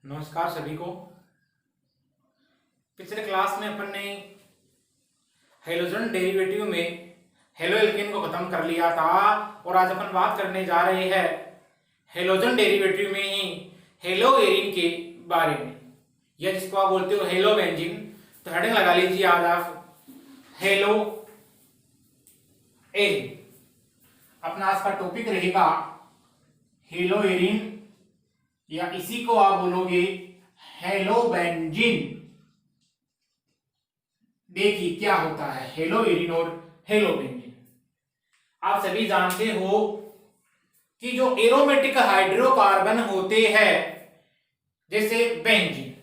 नमस्कार सभी को। पिछले क्लास में अपन ने हेलोजन डेरिवेटिव में हेलो एल्केन को खत्म कर लिया था और आज अपन बात करने जा रहे हैं हेलोजन डेरिवेटिव में ही हेलो एरिन के बारे में, या जिसको आप बोलते हो हेलो बेंजीन। तो हेडिंग लगा लीजिए आज आप हेलो एरिन। अपना आज का टॉपिक रहेगा हेलो एरिन, या इसी को आप बोलोगे हेलो बेंजीन। देखिए क्या होता है हेलो एरिन और हेलो बेंजीन। आप सभी जानते हो कि जो एरोमेटिक हाइड्रोकार्बन होते हैं जैसे बेंजीन,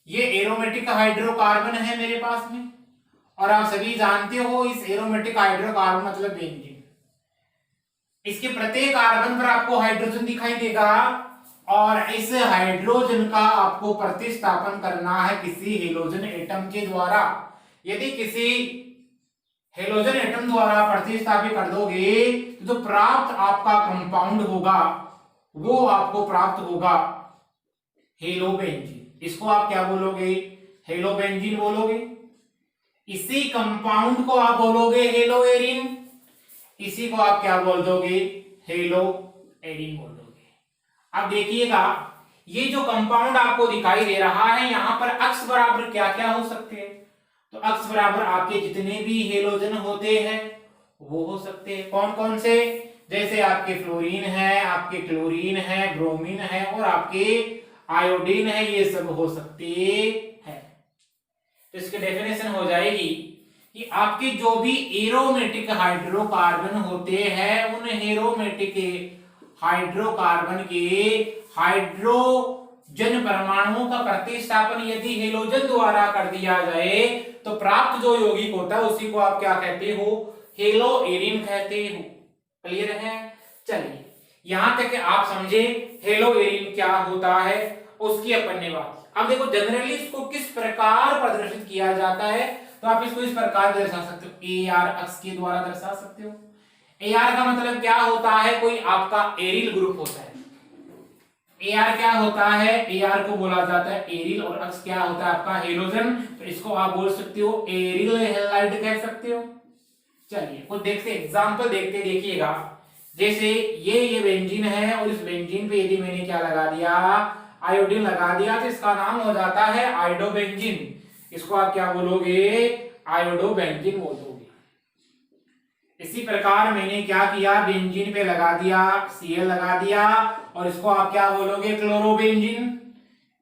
ये एरोमेटिक हाइड्रोकार्बन है मेरे पास में, और आप सभी जानते हो इस एरोमेटिक हाइड्रोकार्बन मतलब बेंजीन, इसके प्रत्येक कार्बन पर आपको हाइड्रोजन दिखाई देगा और इस हाइड्रोजन का आपको प्रतिस्थापन करना है किसी हेलोजन एटम के द्वारा। यदि किसी हेलोजन एटम द्वारा प्रतिस्थापित कर दोगे तो जो प्राप्त आपका कंपाउंड होगा वो आपको प्राप्त होगा हेलो बेंजीन। इसको आप क्या बोलोगे? हेलो बेंजीन बोलोगे। इसी कंपाउंड को आप बोलोगे हेलो एरिन, इसी को आप क्या बोल दोगे? हेलो एरिन बोल दोगे। अब देखिएगा ये जो कंपाउंड आपको दिखाई दे रहा है यहाँ पर अक्स बराबर क्या क्या हो सकते हैं? तो अक्स बराबर आपके जितने भी हेलोजन होते हैं वो हो सकते हैं। कौन कौन से? जैसे आपके फ्लोरीन है, आपके क्लोरीन है, ब्रोमीन है और आपके आयोडीन है, ये सब हो सकते हैं। तो इसकी डेफिनेशन हो जाएगी कि आपके जो भी एरोमेटिक हाइड्रोकार्बन होते हैं उन एरोमेटिक हाइड्रोकार्बन के हाइड्रोजन परमाणुओं का प्रतिस्थापन यदि हेलोजन द्वारा कर दिया जाए तो प्राप्त जो यौगिक होता है उसी को आप क्या कहते हो? हेलो एरिन कहते हो। क्लियर है? चलिए यहां तक आप समझे हेलो एरिन क्या होता है उसकी अपन ने बात। अब देखो जनरली इसको किस प्रकार प्रदर्शित किया जाता है, तो आप इसको इस प्रकार दर्शा सकते हो, ए आर अक्स के द्वारा दर्शा सकते हो। ए आर का मतलब क्या होता है? कोई आपका एरिल ग्रुप होता है। ए आर क्या होता है? ए आर को बोला जाता है एरिल, और अक्स क्या होता है आपका? हेलोजन। तो इसको आप बोल सकते हो एरिल हैलाइड कह सकते हो। चलिए कुछ देखते एग्जांपल देखते देखिएगा। जैसे ये बेंजीन है और इस बेंजीन पे यदि मैंने क्या लगा दिया? आयोडीन लगा दिया तो इसका नाम हो जाता है आयोडोबेंजीन। इसको आप क्या बोलोगे? आयोडोबेंजीन बोलोगे। इसी प्रकार मैंने क्या किया? बेंजीन पे लगा दिया Cl लगा दिया और इसको आप क्या बोलोगे? क्लोरोबेंजीन।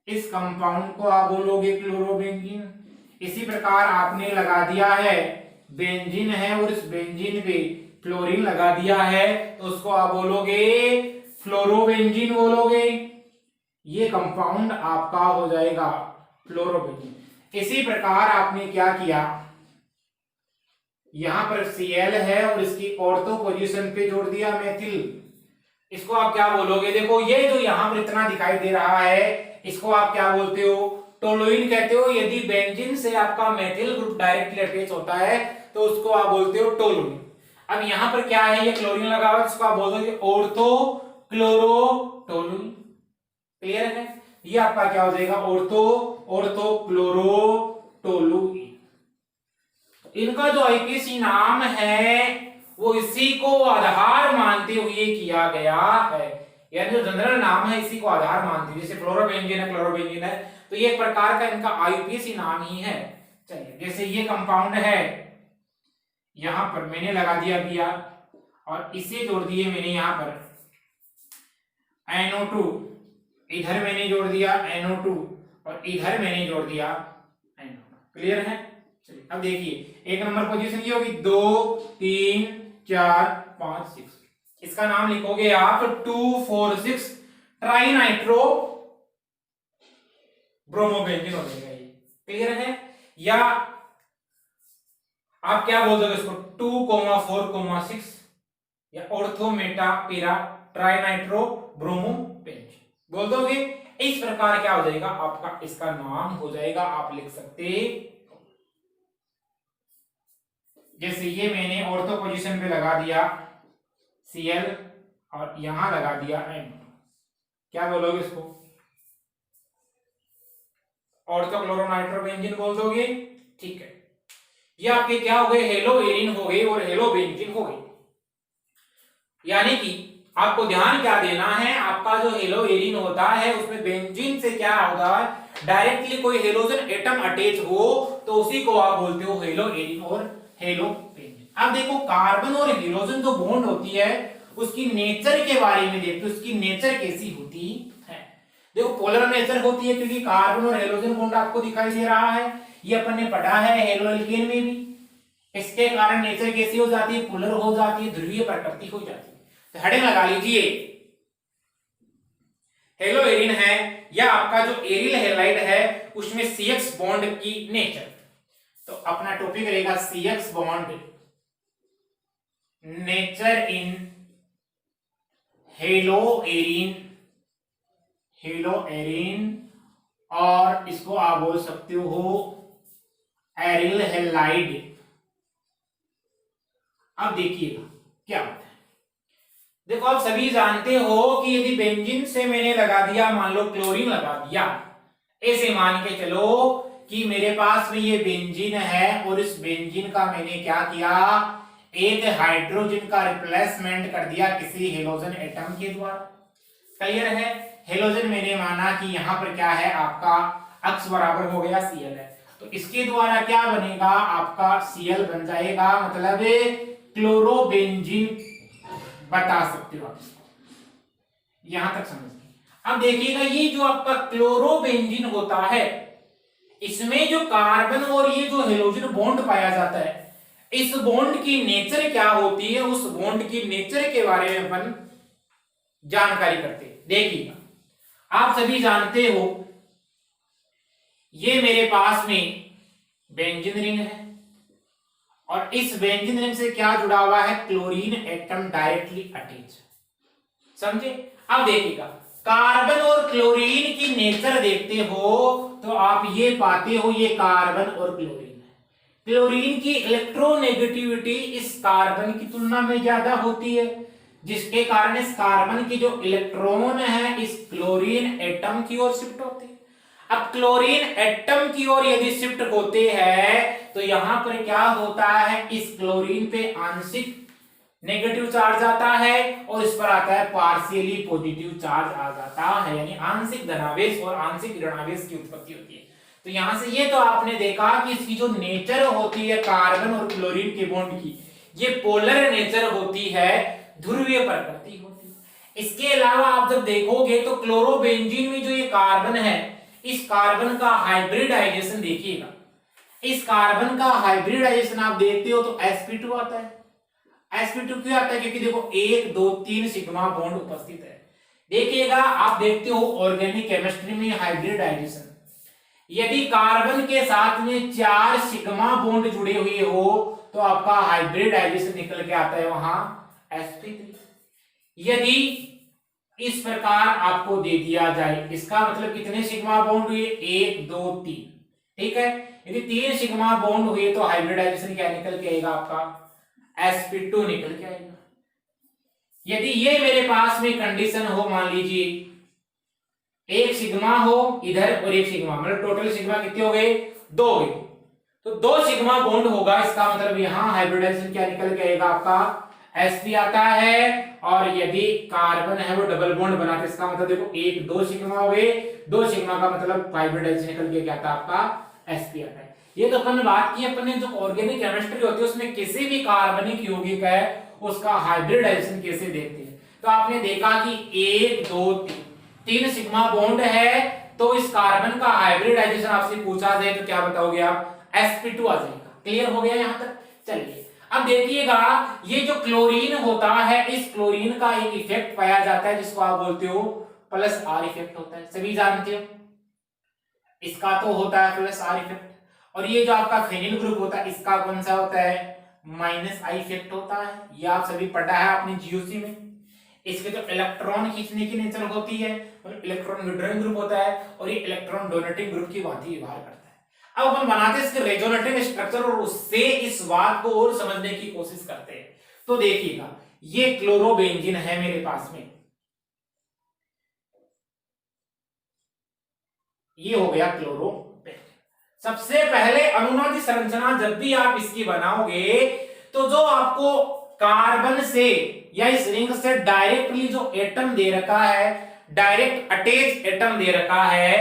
इस कंपाउंड को आप बोलोगे क्लोरोबेंजीन। इसी प्रकार आपने लगा दिया है बेंजीन है और इस बेंजीन पे क्लोरीन लगा दिया है तो उसको आप बोलोगे फ्लोरोबेंजीन बोलोगे। ये कंपाउंड आपका हो जाएगा फ्लोरोबेंजीन। इसी प्रकार आपने क्या किया? यहां पर Cl है और इसकी ऑर्थो पोजीशन पे जोड़ दिया मेथिल। इसको आप क्या बोलोगे? देखो ये जो यहां पर इतना दिखाई दे रहा है इसको आप क्या बोलते हो? टोलुइन कहते हो। यदि बेंजीन से आपका मेथिल ग्रुप डायरेक्टली अटैच होता है तो उसको आप बोलते हो टोलुइन। अब यहां पर क्या है? ये क्लोरीन लगा हुआ है, इसको आप बोलोगे ऑर्थो क्लोरो टोलुइन। क्लियर है? ये आपका क्या हो जाएगा? Ortho chloro toluene. इनका जो आईपीसी नाम है वो इसी को आधार मानते हुए किया गया है, यानी जो जनरल नाम है इसी को आधार मानते हुए। जैसे फ्लोरोबेंजीन है, क्लोरोबेंजीन है, तो ये एक प्रकार का इनका आईपीसी नाम ही है। चलिए जैसे ये कंपाउंड है यहां पर मैंने लगा दिया Br और इसे जोड़ दिए मैंने यहां पर NO2, इधर मैंने जोड़ दिया NO2 और इधर मैंने जोड़ दिया NO2। क्लियर है? चलिए अब देखिए एक नंबर पोजीशन की होगी 2 3 4 5 6। इसका नाम लिखोगे आप 2,4,6 ट्राइनाइट्रो ब्रोमोबेंजीन हो जाएगा ये। क्लियर है? या आप क्या बोल दोगे इसको? 2,4,6 या ऑर्थो मेटा पीरा ट्राइनाइट्रो ब्रोमोबेंजीन बोल दोगे। इस प्रकार क्या हो जाएगा आपका? इसका नाम हो जाएगा, आप लिख सकते। जैसे ये मैंने ऑर्थो पोजीशन पे लगा दिया Cl और यहां लगा दिया N, क्या बोलोगे इसको? और तो क्लोरोनाइट्रोबेंजीन बोल दोगे। ठीक है, ये आपके क्या हो गए, हेलो एरिन हो गए और हेलो बेंजीन हो गए। यानी कि आपको ध्यान क्या देना है, आपका जो हेलो एरिन होता है उसमें बेंजीन से क्या होता है, डायरेक्टली कोई हेलोजन एटम अटैच हो तो उसी को आप बोलते हो हेलो एरिन और हेलो बेंजीन। अब देखो कार्बन और हेलोजन जो बॉन्ड होती है उसकी नेचर के बारे में देखते, उसकी नेचर कैसी होती है। देखो पोलर नेचर होती है क्योंकि कार्बन और हेलोजन बॉन्ड आपको दिखाई दे रहा है, ये अपन ने पढ़ा है हेलो एल्केन में भी। इसके कारण नेचर कैसी हो जाती है, पोलर हो जाती है, ध्रुवीय प्रकृति हो जाती है। तो हेडिंग लगा लीजिए, हेलो एरिन है या आपका जो एरिल हैलाइड है उसमें CX बॉन्ड की नेचर। तो अपना टॉपिक रहेगा CX bond nature in hello Erin, hello Erin, और इसको आप बोल सकते हो एरिल हैलाइड। अब देखिएगा क्या होता है, देखो आप सभी जानते हो कि यदि बेंजीन से मैंने लगा दिया, मान लो क्लोरीन लगा दिया, ऐसे मान के चलो कि मेरे पास में ये बेंजीन है और इस बेंजीन का मैंने क्या किया, एक हाइड्रोजन का रिप्लेसमेंट कर दिया किसी हेलोजन एटम के द्वारा। क्लियर है, हेलोजन मैंने माना कि यहां पर क्या है, आपका अक्स बराबर हो गया Cl है, तो इसके द्वारा क्या बनेगा, आपका Cl बन जाएगा, मतलब क्लोरोबेंजीन बता सकते हो आप इसको। यहां तक समझिए। अब देखिएगा ये जो आपका क्लोरोबेंजीन होता है इसमें जो कार्बन और ये जो हेलोजन बॉन्ड पाया जाता है, इस बॉन्ड की नेचर क्या होती है, उस बॉन्ड की नेचर के बारे में अपन जानकारी करते हैं। देखिएगा आप सभी जानते हो ये मेरे पास में बेंजीन रिंग है और इस बेंजीन रिंग से क्या जुड़ा हुआ है, क्लोरीन एटम डायरेक्टली अटैच। समझे। अब देखिएगा कार्बन और क्लोरीन की नेचर देखते हो तो आप ये पाते हो ये कार्बन और क्लोरीन है। क्लोरीन की इलेक्ट्रोनेगेटिविटी इस कार्बन की तुलना में ज्यादा होती है, जिसके कारण इस कार्बन की जो इलेक्ट्रॉन है इस क्लोरीन एटम की ओर शिफ्ट होते हैं। अब क्लोरीन एटम की ओर यदि शिफ्ट होते हैं तो यहां पर क्या होता है, इस क्लोरीन पे आंशिक नेगेटिव चार्ज आता है और इस पर आता है पार्शियली पॉजिटिव चार्ज आ जाता है, यानी आंशिक धनावेश और आंशिक ऋणावेश की उत्पत्ति होती है। तो यहां से ये तो आपने देखा कि इसकी जो नेचर होती है कार्बन और क्लोरीन के बॉन्ड की, ये पोलर नेचर होती है, ध्रुवीय प्रकृति होती है। इसके अलावा आप जब देखोगे तो क्लोरोबेंजीन में जो ये कार्बन है, इस कार्बन का हाइब्रिडाइजेशन देखिएगा, इस कार्बन का हाइब्रिडाइजेशन आप देखते हो तो sp2 आता है। sp2 क्यों आता है, क्योंकि देखो 1 2 3 सिग्मा बॉन्ड उपस्थित है। देखिएगा आप देखते हो ऑर्गेनिक केमिस्ट्री में हाइब्रिडाइजेशन, यदि कार्बन के साथ में 4 सिग्मा बॉन्ड जुड़े हुए हो तो आपका हाइब्रिडाइजेशन निकल के आता है वहां sp3। यदि इस प्रकार आपको दे दिया जाए, इसका मतलब कितने सिग्मा बॉन्ड हुए, 1 2 3, ठीक है। यदि 3 सिग्मा बॉन्ड हुए तो हाइब्रिडाइजेशन क्या निकल के आएगा, आपका sp2 निकल के आएगा। यदि ये मेरे पास में कंडीशन हो, मान लीजिए 1 सिग्मा हो इधर और 1 सिग्मा, मतलब टोटल सिग्मा कितने हो गए, 2 हो गए, तो 2 सिग्मा बॉन्ड होगा, इसका मतलब यहां हाइब्रिडाइजेशन क्या निकल के आएगा, आपका sp आता है। और यदि कार्बन है वो डबल बॉन्ड बनाते, इसका मतलब देखो 1 2 सिग्मा हो गए, 2 सिग्मा का मतलब हाइब्रिडाइजेशन निकल के क्या आता है, आपका sp आता है। ये तो अपन ने बात की, अपने जो ऑर्गेनिक केमिस्ट्री होती है उसमें किसी भी कार्बनिक यौगिक है उसका हाइब्रिडाइजेशन कैसे देखते हैं। तो आपने देखा कि 1 2 3 सिग्मा बॉन्ड है, तो इस कार्बन का हाइब्रिडाइजेशन आपसे पूछा जाए तो क्या बताओगे आप, sp2 आ जाएगा। क्लियर हो गया यहां तक। चलिए अब देखिएगा ये जो क्लोरीन होता है, इस क्लोरीन का एक इफेक्ट पाया जाता है जिसको आप बोलते हो प्लस आर इफेक्ट होता है, सभी जानते हो। इसका तो होता है प्लस आर इफेक्ट, और ये जो आपका फेनिल ग्रुप होता है इसका कौन सा होता है, माइनस आई इफेक्ट होता है। ये आप सभी पढ़ा है आपने जीओसी में। इसके जो इलेक्ट्रॉन खींचने की नेचर होती है, इलेक्ट्रॉन विड्रॉइंग ग्रुप होता है, और ये इलेक्ट्रॉन डोनेटिंग ग्रुप की भांति व्यवहार करता है। अब अपन बनाते हैं इसके रेजोनेटिंग स्ट्रक्चर और उससे इस बात को और समझने की कोशिश करते हैं। तो देखिएगा ये क्लोरोबेंजीन है मेरे पास में, ये हो गया क्लोरो सबसे पहले अनुनादी संरचना जब भी आप इसकी बनाओगे तो जो आपको कार्बन से या इस रिंग से डायरेक्टली जो एटम दे रखा है, डायरेक्ट अटैच एटम दे रखा है,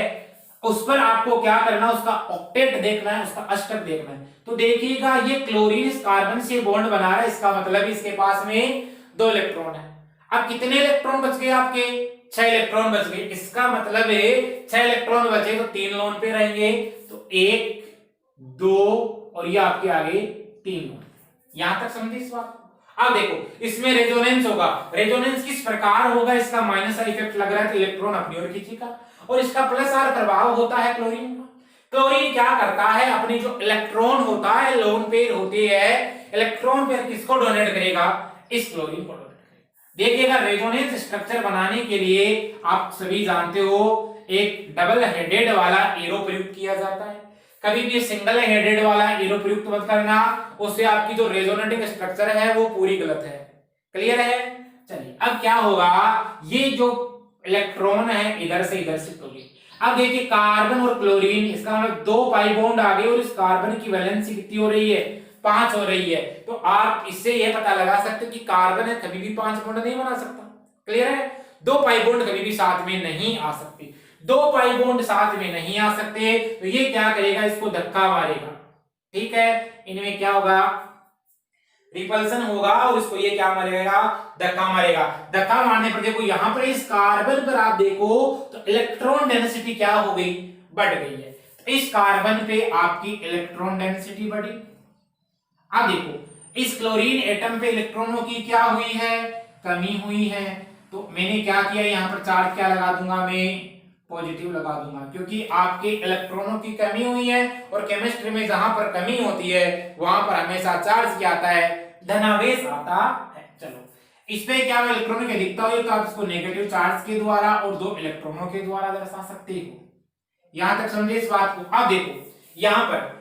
उस पर आपको क्या करना, उसका ऑक्टेट देखना है, उसका अष्टक देखना है। तो देखिएगा ये क्लोरीन इस कार्बन से बॉन्ड बना रहा है, इसका मतलब इसके पास में 2 इलेक्ट्रॉन है। अब कितने इलेक्ट्रॉन बच गए आपके, 6 इलेक्ट्रॉन बच गए। इसका मतलब है 6 इलेक्ट्रॉन बचे तो 3 लोन पे रहेंगे, तो 1 2 और ये आपके आगे 3 लोन। यहां तक समझे इस बात। अब देखो इसमें रेजोनेंस होगा, रेजोनेंस किस प्रकार होगा, इसका माइनस का इफेक्ट लग रहा है तो इलेक्ट्रॉन अपनी ओर खींचेगा, और इसका प्लस आर प्रभाव होता है क्लोरीन का। क्लोरीन क्या करता है, अपनी जो इलेक्ट्रॉन होता है, लोन पेयर होती है, इलेक्ट्रॉन पेयर किसको डोनेट करेगा, इस क्लोरीन को डोनेट करेगा। देखिएगा रेजोनेंस स्ट्रक्चर बनाने के लिए आप सभी जानते हो एक डबल हेडेड वाला एरो प्रयुक्त किया जाता है। कभी भी सिंगल हेडेड वाला एरो प्रयुक्त मत करना, उससे आपकी जो रेजोनेटिंग स्ट्रक्चर है वो पूरी गलत है। क्लियर है। चलिए अब क्या होगा, ये जो इलेक्ट्रॉन है इधर से इधर शिफ्ट होगी। अब देखिए कार्बन और क्लोरीन, इसका मतलब 2 पाई बॉन्ड आ गए और इस कार्बन की वैलेंसी कितनी हो रही है, 5 हो रही है। तो आप इससे यह पता लगा सकते हो कि कार्बन है कभी भी 5 बॉन्ड नहीं बना सकता। क्लियर है। 2 पाई बॉन्ड कभी भी साथ में नहीं आ सकते, 2 पाई बॉन्ड साथ में नहीं आ सकते, तो ये क्या करेगा, इसको धक्का मारेगा। ठीक है, इनमें क्या होगा, रिपल्सन होगा और इसको ये क्या मारेगा, धक्का मारेगा। धक्का मारने पर देखो यहां पर इस कार्बन पर आप देखो तो इलेक्ट्रॉन डेंसिटी क्या हो गई, बढ़ गई है। तो इस कार्बन पे आपकी इलेक्ट्रॉन डेंसिटी बढ़ी। अब देखो इस क्लोरीन एटम पे इलेक्ट्रॉनों की क्या हुई है, कमी हुई है। तो मैंने क्या किया, यहां पर चार्ज क्या लगा दूंगा, मैं पॉजिटिव लगा दूंगा, क्योंकि आपके इलेक्ट्रॉनों की कमी हुई है और केमिस्ट्री में जहां पर कमी होती है वहां पर हमेशा चार्ज क्या आता है, धनावेश आता है। चलो इस पे क्या इलेक्ट्रॉनों की अधिकता हुई तो आप इसको नेगेटिव चार्ज के द्वारा और 2 इलेक्ट्रॉनों के द्वारा दर्शा सकते हो। यहां तक समझे इस बात को। अब देखो यहां पर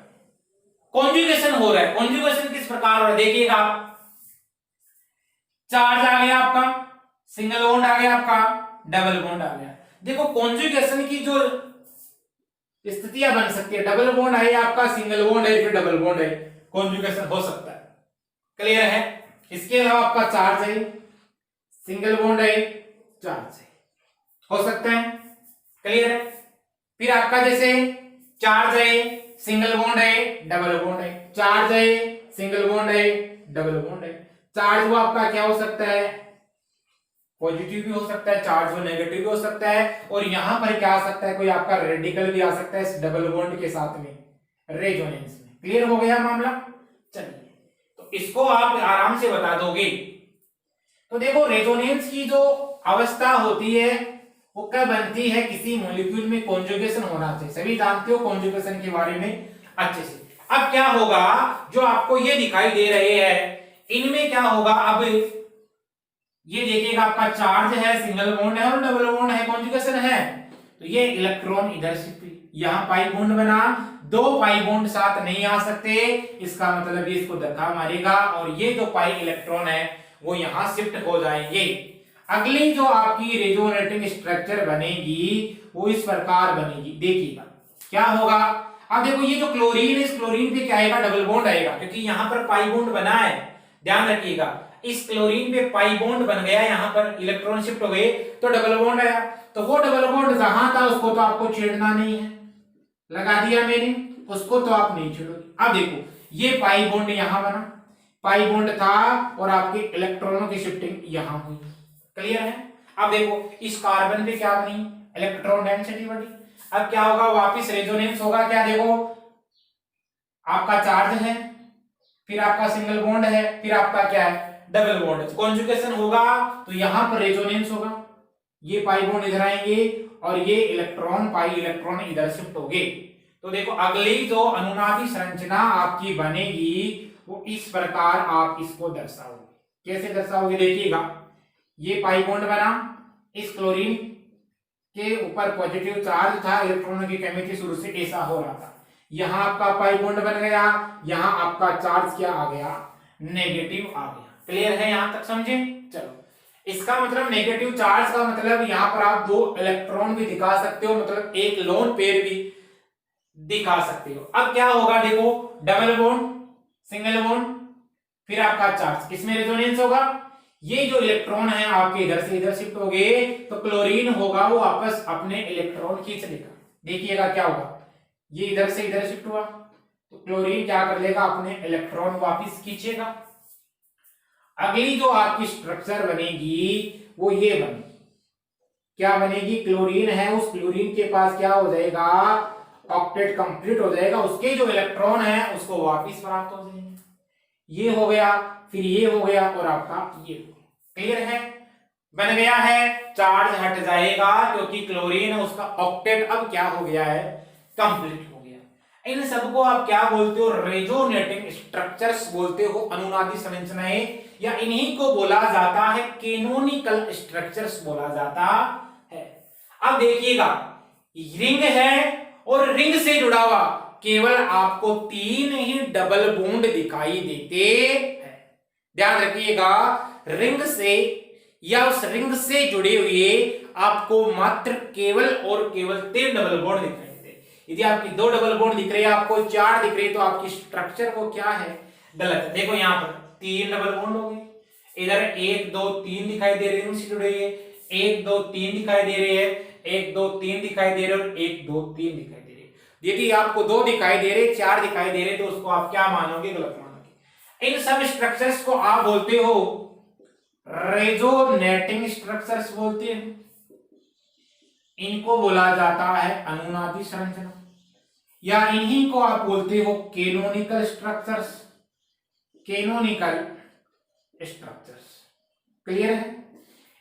कॉन्जुगेशन हो रहा है। कॉन्जुगेशन किस प्रकार हो रहा है, देखिएगा आप, चार्ज आ गया आपका, सिंगल बॉन्ड आ गया आपका, डबल बॉन्ड आ गया। देखो कॉन्जुगेशन की जो स्थितियां बन सकती है, डबल बॉन्ड है आपका, सिंगल बॉन्ड है, फिर डबल बॉन्ड है, कॉन्जुगेशन हो सकता है। क्लियर है। इसके अलावा आपका चार्ज है, सिंगल बॉन्ड है, चार्ज है, हो सकता है। क्लियर है। फिर आपका जैसे चार्ज है, सिंगल बॉन्ड है, डबल बॉन्ड है, चार्ज है, सिंगल बॉन्ड है, डबल बॉन्ड है। चार्ज वो आपका क्या हो सकता है, पॉजिटिव भी हो सकता है, चार्ज वो नेगेटिव भी हो सकता है, और यहां पर क्या आ सकता है, कोई आपका रेडिकल भी आ सकता है इस डबल बॉन्ड के साथ में, रेजोनेंस में। क्लियर हो गया मामला। चलिए तो इसको आप आराम से बता दोगे। तो देखो रेजोनेंस की जो अवस्था होती है वो कब बनती है, किसी मॉलिक्यूल में कॉन्जुगेशन होना चाहिए। सभी जानते हो कॉन्जुगेशन के बारे में अच्छे से। अब क्या होगा, जो आपको ये दिखाई दे रहे हैं इनमें क्या होगा, अब ये देखिएगा आपका चार्ज है, सिंगल बॉन्ड है और डबल बॉन्ड है, कॉन्जुगेशन है। तो ये इलेक्ट्रॉन इधर शिफ्ट, यहां पाई बॉन्ड बना, 2 पाई बॉन्ड साथ नहीं आ सकते, इसका मतलब ये इसको धक्का मारेगा और ये जो पाई इलेक्ट्रॉन है वो यहां शिफ्ट हो जाएंगे। अगली जो आपकी रेजोनेटिंग स्ट्रक्चर बनेगी वो इस प्रकार बनेगी। देखिएगा क्या होगा। अब देखो ये जो क्लोरीन है, इस क्लोरीन पे क्या आएगा, डबल बॉन्ड आएगा, क्योंकि यहां पर पाई बॉन्ड बना है। ध्यान रखिएगा इस क्लोरीन पे पाई बॉन्ड बन गया, यहां पर इलेक्ट्रॉन शिफ्ट हो गए तो डबल बॉन्ड आया। तो वो डबल बॉन्ड जहां था उसको तो आपको छेड़ना नहीं है, लगा दिया मैंने, उसको तो आप नहीं छेड़ोगे। अब देखो ये पाई बॉन्ड यहां बना, पाई बॉन्ड था और आपके इलेक्ट्रॉनों की शिफ्टिंग यहां हुई। क्लियर है। अब देखो इस कार्बन पे क्या बनी, इलेक्ट्रॉन डेंसिटी बढ़ी। अब क्या होगा, वापिस रेजोनेंस होगा। क्या देखो आपका चार्ज है, फिर आपका सिंगल बॉन्ड है, फिर आपका क्या है, डबल बॉन्ड। कॉन्जुगेशन होगा तो यहां पर रेजोनेंस होगा, ये पाई बॉन्ड इधर आएंगे और ये इलेक्ट्रॉन पाई इलेक्ट्रॉन इधर शिफ्ट होंगे। तो देखो अगली जो अनुनादी संरचना आपकी बनेगी वो इस प्रकार आप इसको दर्शाओगे। कैसे दर्शाओगे, देखिएगा ये पाई बॉन्ड बना, इस क्लोरीन के ऊपर पॉजिटिव चार्ज था, इलेक्ट्रॉनों की कमी थी, शुरू से ऐसा हो रहा था। यहां आपका पाई बॉन्ड बन गया, यहां आपका चार्ज क्या आ गया, नेगेटिव आ गया। क्लियर है, यहां तक समझे। चलो इसका मतलब नेगेटिव चार्ज का मतलब यहां पर आप 2 इलेक्ट्रॉन भी दिखा सकते हो, मतलब एक लोन पेयर भी दिखा सकते हो। अब क्या होगा देखो, डबल बॉन्ड, सिंगल बॉन्ड, फिर आपका चार्ज, किसमें रेजोनेंस होगा, ये जो इलेक्ट्रॉन है आपके इधर से इधर शिफ्ट हो गए तो क्लोरीन होगा वो वापस अपने इलेक्ट्रॉन खींच लेगा। देखिएगा क्या होगा, ये इधर से इधर शिफ्ट हुआ तो क्लोरीन क्या कर लेगा, अपने इलेक्ट्रॉन वापस खींचेगा। अगली जो आपकी स्ट्रक्चर बनेगी वो ये बनेगी, क्या बनेगी, क्लोरीन है, उस क्लोरीन के पास क्या हो जाएगा, ऑक्टेट कंप्लीट हो जाएगा, उसके जो इलेक्ट्रॉन है उसको वापस प्राप्त हो जाएंगे। ये हो गया, फिर ये हो गया और आपका ये, क्लियर है, बन गया है, चार्ज हट जाएगा क्योंकि क्लोरीन है उसका ऑक्टेट अब क्या हो गया है, कंप्लीट हो गया। इन सबको आप क्या बोलते हो, रेजोनेटिंग स्ट्रक्चर्स बोलते हो, अनुनादी संरचनाएं, या इन्हीं को बोला जाता है कैनोनिकल स्ट्रक्चर्स बोला जाता है। अब देखिएगा, रिंग है और रिंग से जुड़ा हुआ केवल आपको 3 ही डबल बॉन्ड दिखाई देते हैं। ध्यान रखिएगा, रिंग से या उस रिंग से जुड़े हुए आपको मात्र केवल और केवल 3 डबल बॉन्ड दिखाई देते हैं। यदि आपकी 2 डबल बॉन्ड दिख रहे हैं, आपको 4 दिख रहे हैं, तो आपकी स्ट्रक्चर को क्या है, गलत है। देखो यहाँ पर 3 डबल बॉन्ड हो गए, इधर 1 2 3 दिखाई दे रहे हैं, से जुड़े हुए 1 2 3 दिखाई दे रहे हैं, 1 2 3 दिखाई दे रहे और 1 2 3 दिखाई दे रहे। यदि आपको 2 दिखाई दे रहे, 4 दिखाई दे रहे, तो उसको आप क्या मानोगे, गलत मानोगे। इन सब स्ट्रक्चर्स को आप बोलते हो रेजोनेटिंग स्ट्रक्चर्स बोलते हैं। इनको बोला जाता है अनुनादी संरचना, या इन्हीं को आप बोलते हो canonical structures, canonical structures, clear है।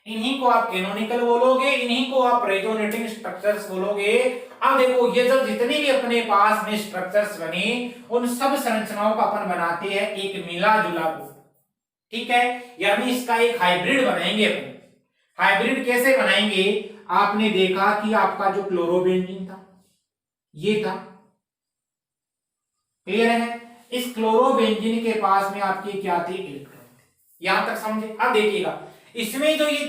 इन्हीं को आप कैनोनिकल बोलोगे, इन्हीं को आप रेजोनेटिंग स्ट्रक्चर्स बोलोगे। अब देखो, ये जो जितने भी अपने पास में स्ट्रक्चर्स बने, उन सब संरचनाओं का अपन बनाते हैं एक मिला जुला बोर्ड, ठीक है, यानी इसका एक हाइब्रिड बनाएंगे अपन। हाइब्रिड कैसे बनाएंगे, आपने देखा कि आपका जो क्लोरोबेंजीन था ये था, क्लियर है। इस क्लोरोबेंजीन के पास में आपके क्या थे, इलेक्ट्रॉन थे, यहां तक समझे। अब देखिएगा, इसमें जो ये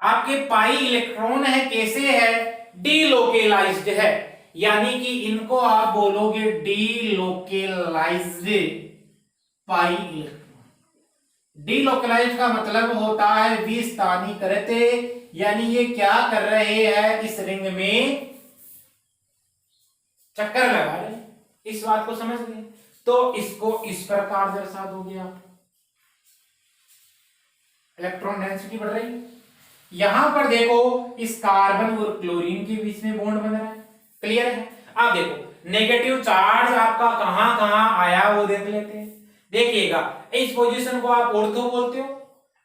आपके पाई इलेक्ट्रॉन है कैसे है, डीलोकेलाइज्ड है, यानी कि इनको आप बोलोगे डीलोकेलाइज्ड पाई इलेक्ट्रॉन। डीलोकेलाइज्ड का मतलब होता है विस्थानीकृत, यानी ये क्या कर रहे हैं, इस रिंग में चक्कर लगा रहे हैं। इस बात को समझ गए, तो इसको इस प्रकार दर्शा दोगे आप, इलेक्ट्रॉन डेंसिटी बढ़ रही है। यहां पर देखो, इस कार्बन और क्लोरीन के बीच में बॉन्ड बन रहा है, क्लियर है। अब देखो, नेगेटिव चार्ज आपका कहां कहां आया वो देख लेते हैं। देखिएगा, इस पोजीशन को आप ऑर्थो बोलते हो,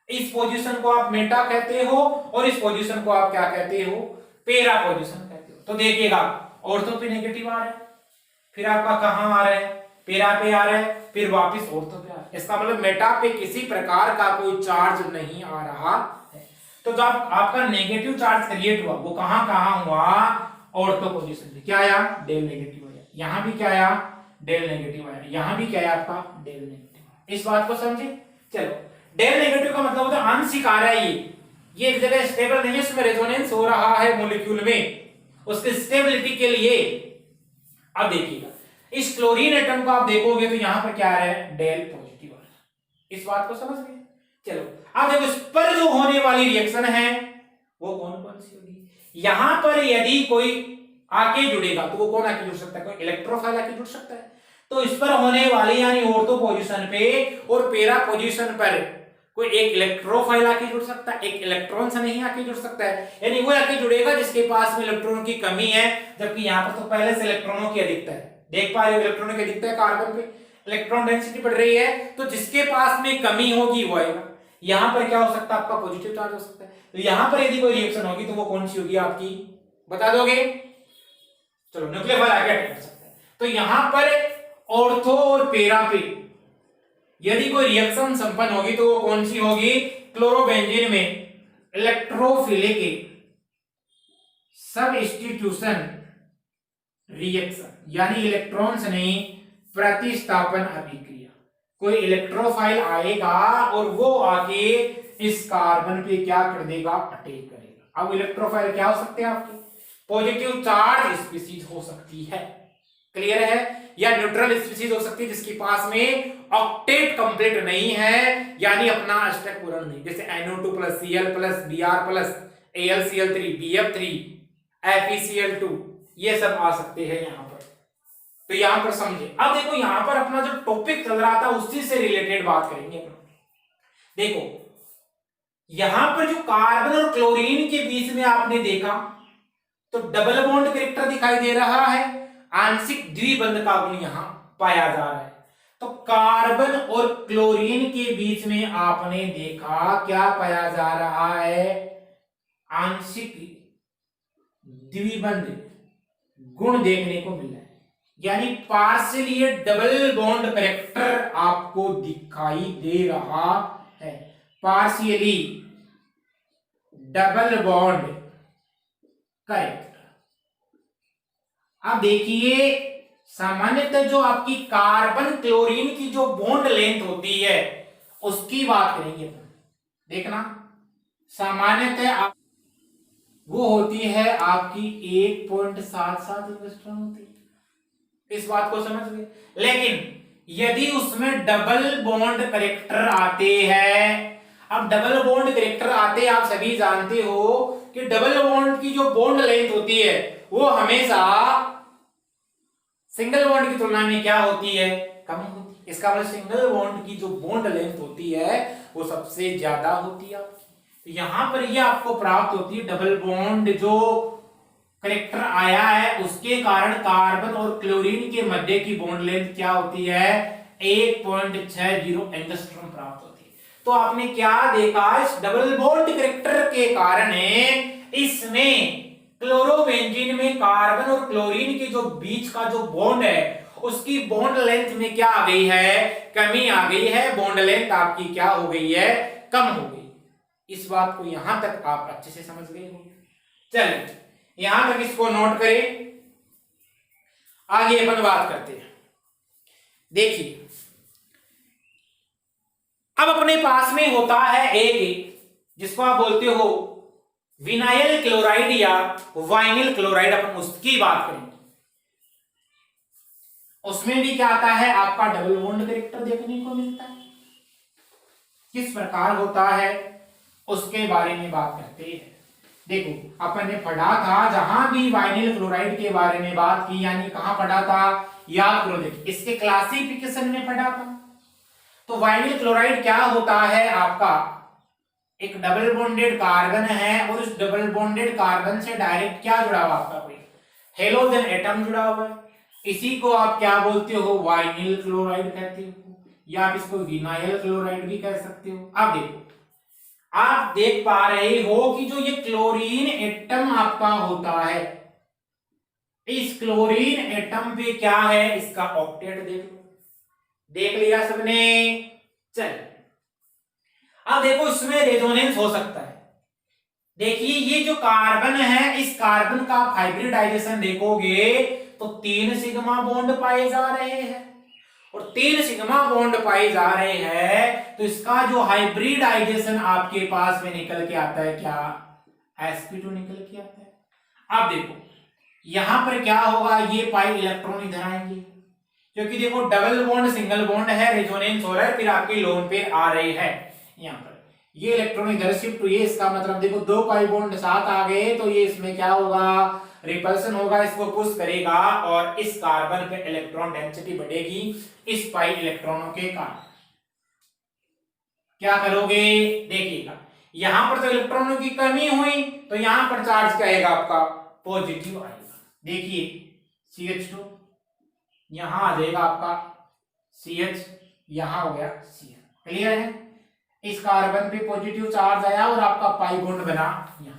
इस पोजीशन को आप मेटा कहते हो, और इस पोजीशन को आप क्या कहते हो, पेरा पोजीशन कहते हो। तो देखिएगा, ऑर्थो पे नेगेटिव आ रहा है, फिर आपका कहां आ रहा है, पेरा पे आ रहा है, फिर वापस ऑर्थो पे आ रहा है। इसका मतलब मेटा पे किसी प्रकार का कोई चार्ज नहीं आ रहा है। तो जब आपका नेगेटिव चार्ज क्रिएट हुआ, वो कहां कहां हुआ, ऑर्थो पोजीशन पे क्या आया, डेल नेगेटिव आया, यहां भी क्या आया, डेल नेगेटिव आया, यहां भी क्या है आपका, डेल नेगेटिव। इस बात को समझे। चलो, डेल नेगेटिव का मतलब होता है आंशिक आ रहा है, ये एक जगह स्टेबल नहीं है, उसमें रेजोनेंस हो रहा है मॉलिक्यूल में, उसकी स्टेबिलिटी के लिए। अब देखिएगा, इस क्लोरीन एटम को आप देखोगे तो यहां पर क्या आ रहा है, डेल पॉजिटिव आ रहा है। इस बात को समझ गए। चलो, अब देखो, इस पर जो होने वाली रिएक्शन है वो कौन कौन सी होगी। यहां पर यदि कोई आके जुड़ेगा तो वो कौन आके जुड़ सकता है, कोई इलेक्ट्रोफाइल आके जुड़ सकता है। तो इस पर होने वाली यानी ऑर्थो पोजीशन पे और पेरा पोजीशन पर कोई एक इलेक्ट्रोफाइल आके जुड़ सकता है, एक इलेक्ट्रॉन से नहीं आके जुड़ सकता है, यानी वो आके जुड़ेगा जिसके पास में इलेक्ट्रॉन की कमी है, जबकि यहाँ पर तो पहले से इलेक्ट्रॉनों की अधिकता है। देख पा रहे हो, इलेक्ट्रॉनों की अधिकता है, कार्बन पे इलेक्ट्रॉन डेंसिटी बढ़ रही है, तो जिसके पास में कमी होगी वो आएगा। यहाँ पर क्या हो सकता है, आपका पॉजिटिव चार्ज हो सकता है। तो यहाँ पर यदि कोई रिएक्शन होगी तो वो कौन सी होगी आपकी, बता दोगे। चलो, न्यूक्लियोफाइल आके अटैक कर सकता है। तो यहाँ पर ऑर्थो और पेरा पे यदि कोई रिएक्शन संपन्न होगी तो वो कौन सी होगी, क्लोरोबेंजीन में इलेक्ट्रोफिलिक सबस्टिट्यूशन रिएक्शन, यानी इलेक्ट्रॉन्स नहीं, प्रतिस्थापन अभिक्रिया। कोई इलेक्ट्रोफाइल आएगा और वो आके इस कार्बन पे क्या कर देगा, अटैक करेगा। अब इलेक्ट्रोफाइल क्या हो सकते हैं आपके, पॉजिटिव चार्ज स्पीशीज हो सकती है, क्लियर है? या न्यूट्रल स्पीशीज हो सकती है जिसके पास में ऑक्टेट कंप्लीट नहीं है, यानी अपना अष्टक पूर्ण नहीं, जैसे NO2 plus Cl plus Br plus AlCl3 BF3 FeCl2, ये सब आ सकते हैं यहां पर। तो यहां पर समझे। अब देखो यहां पर अपना जो टॉपिक चल रहा था उसी से रिलेटेड बात करेंगे अपना। देखो यहां पर जो कार्बन और क्लोरीन के बीच में आपने देखा तो डबल बॉन्ड कैरेक्टर दिखाई दे रहा है, आंशिक द्विबंध का गुण यहां पाया जा रहा है। तो कार्बन और क्लोरीन के बीच में आपने देखा क्या पाया जा रहा है, आंशिक द्विबंध गुण देखने को मिल रहा है, यानी पार्शियली डबल बॉन्ड कैरेक्टर आपको दिखाई दे रहा है, पार्शियली डबल बॉन्ड कैरेक्टर। अब देखिए सामान्यतः जो आपकी कार्बन क्लोरीन की जो बॉन्ड लेंथ होती है उसकी बात करेंगे। देखना सामान्यतः आप वो होती है आपकी 1.77 एंगस्ट्रॉम होती है, इस बात को समझ गए। लेकिन यदि उसमें डबल बॉन्ड कैरेक्टर आते हैं, अब डबल बॉन्ड कैरेक्टर आते आप सभी जानते हो कि डबल बॉन्ड की जो बॉन्ड लेंथ होती है वो हमेशा सिंगल बॉन्ड की तुलना में क्या होती है, कम होती है। इसका मतलब सिंगल बॉन्ड की जो बॉन्ड लेंथ होती है वो सबसे ज्यादा होती है आपकी। तो यहां पर ये आपको प्राप्त होती है डबल बॉन्ड जो कैरेक्टर आया है उसके कारण कार्बन और क्लोरीन के मध्य की बॉन्ड लेंथ क्या होती है, 1.60 एंगस्ट्रॉम प्राप्त होती है। तो आपने क्या देखा, इस डबल बॉन्ड कैरेक्टर के कारण इसमें क्लोरोबेंजीन में कार्बन और क्लोरीन के जो बीच का जो बॉन्ड है उसकी बॉन्ड लेंथ में क्या आ गई है, कमी आ गई है, बॉन्ड लेंथ आपकी क्या हो गई है, कम हो गई। इस बात को यहां तक आप अच्छे से समझ गए होंगे। चलिए यहां तक इसको नोट करें, आगे अपन बात करते हैं। देखिए अब अपने पास में होता है एक जिसको आप बोलते हो विनाइल क्लोराइड या वाइनिल क्लोराइड, अपन उसकी बात करेंगे। उसमें भी क्या आता है, आपका डबल बॉन्ड कैरेक्टर देखने को मिलता है। किस प्रकार होता है उसके बारे में बात करते हैं। देखो अपन ने पढ़ा था, जहां भी वाइनिल क्लोराइड के बारे में बात की, यानी कहां पढ़ा था, याद करो, देखिए इसके क्लासिफिकेशन में पढ़ा था। तो वाइनिल क्लोराइड क्या होता है, आपका एक डबल बॉन्डेड कार्बन है और उस डबल बॉन्डेड कार्बन से डायरेक्ट क्या जुड़ा हुआ, आपका कोई हेलोजन एटम जुड़ा हुआ है। इसी को आप क्या बोलते हो, वाइनिल क्लोराइड कहते हो, या आप इसको विनाइल क्लोराइड भी कह सकते हो। अब देखो आप देख पा रहे हो कि जो ये क्लोरीन एटम आपका होता है, इस क्लोरीन एटम पे क्या है, इसका ऑक्टेट देख लो, देख लिया सबने। चल अब देखो इसमें रेजोनेंस हो सकता है। देखिए ये जो कार्बन है, इस कार्बन का हाइब्रिडाइजेशन देखोगे तो 3 सिग्मा बॉन्ड पाए जा रहे हैं, और 3 सिग्मा बॉन्ड पाए जा रहे हैं, तो इसका जो हाइब्रिडाइजेशन आपके पास में निकल के आता है क्या, sp2 निकल के आता है। अब देखो यहां पर क्या होगा, ये पाई इलेक्ट्रॉन इधर आएंगे, क्योंकि देखो डबल बॉन्ड सिंगल बॉन्ड है, रेजोनेंस हो रहा है, फिर आपके लोन पे आ रहे हैं। यहां पर ये इलेक्ट्रॉन इधर शिफ्ट हुए, इसका मतलब देखो 2 पाई बॉन्ड साथ आ गए, तो ये इसमें क्या होगा, रिपल्सन होगा, इसको पुश करेगा और इस कार्बन पे इलेक्ट्रॉन डेंसिटी बढ़ेगी इस पाई इलेक्ट्रॉनों के कारण। क्या करोगे, देखिएगा यहां पर तो इलेक्ट्रॉनों की कमी हुई, तो यहां पर चार्ज क्या आएगा, आपका पॉजिटिव आएगा। देखिए CH2 यहां आ जाएगा आपका CH, यहां हो गया CH। क्लियर है, इस कार्बन पे पॉजिटिव चार्ज आया और आपका पाई बॉन्ड बना यहां,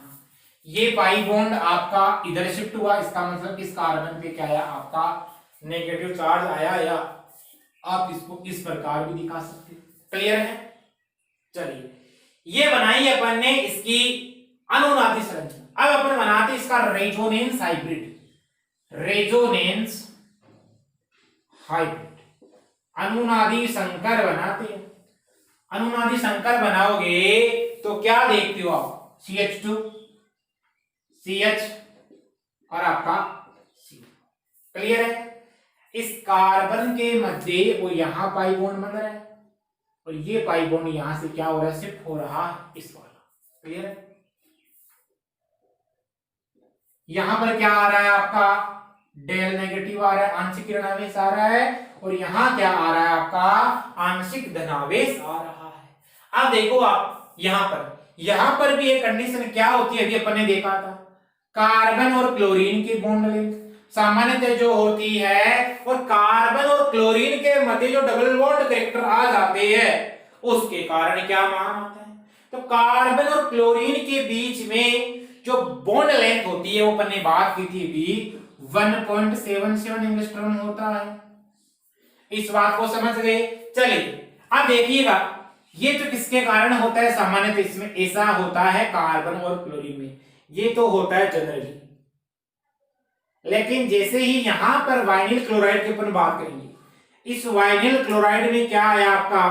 ये पाई बॉन्ड आपका इधर शिफ्ट हुआ, इसका मतलब इस कार्बन पे क्या आया, आपका नेगेटिव चार्ज आया, या आप इसको इस प्रकार भी दिखा सकते हो। क्लियर है, चलिए ये बनाई अपन ने इसकी अनुनादी संरचना। अब अपन बनाते इसका रेजोनेंस हाइब्रिड, रेजोनेंस हाइब्रिड, अनुनादी संकर बनाते हैं। अनुनादी संकर बनाओगे तो क्या देखते हो आप, CH2 CH और आपका C। क्लियर है, इस कार्बन के मध्य और यहां पाई बॉन्ड बन रहा है और ये पाई बॉन्ड यहां से क्या हो रहा है, शिफ्ट हो रहा है इस वाला। क्लियर है? यहां पर क्या आ रहा है आपका, डेल नेगेटिव आ रहा है, आंशिक ऋणावेश आ रहा है, और यहां क्या आ रहा है आपका, आंशिक धनावेश आ रहा है। अब देखो आप यहां पर भी एक कंडीशन क्या होती है, अभी अपन ने देखा था, कार्बन और क्लोरीन की बॉन्ड लेंथ सामान्यतः जो होती है, और कार्बन और क्लोरीन के मध्य जो डबल बॉन्ड कैरेक्टर आ जाते हैं उसके कारण क्या मान आता है। तो कार्बन और क्लोरीन के बीच में जो बॉन्ड लेंथ होती है वो अपन ने बात की थी भी 1.77 एंगस्ट्रॉम होता है। इस बात को समझ गए? चलिए अब देखिएगा ये तो किसके कारण होता है, सामान्यतः इसमें ऐसा होता है कार्बन और क्लोरीन में, ये तो होता है जनरली। लेकिन जैसे ही यहां पर वाइनिल क्लोराइड की अपन बात करेंगे, इस वाइनिल क्लोराइड में क्या आया आपका,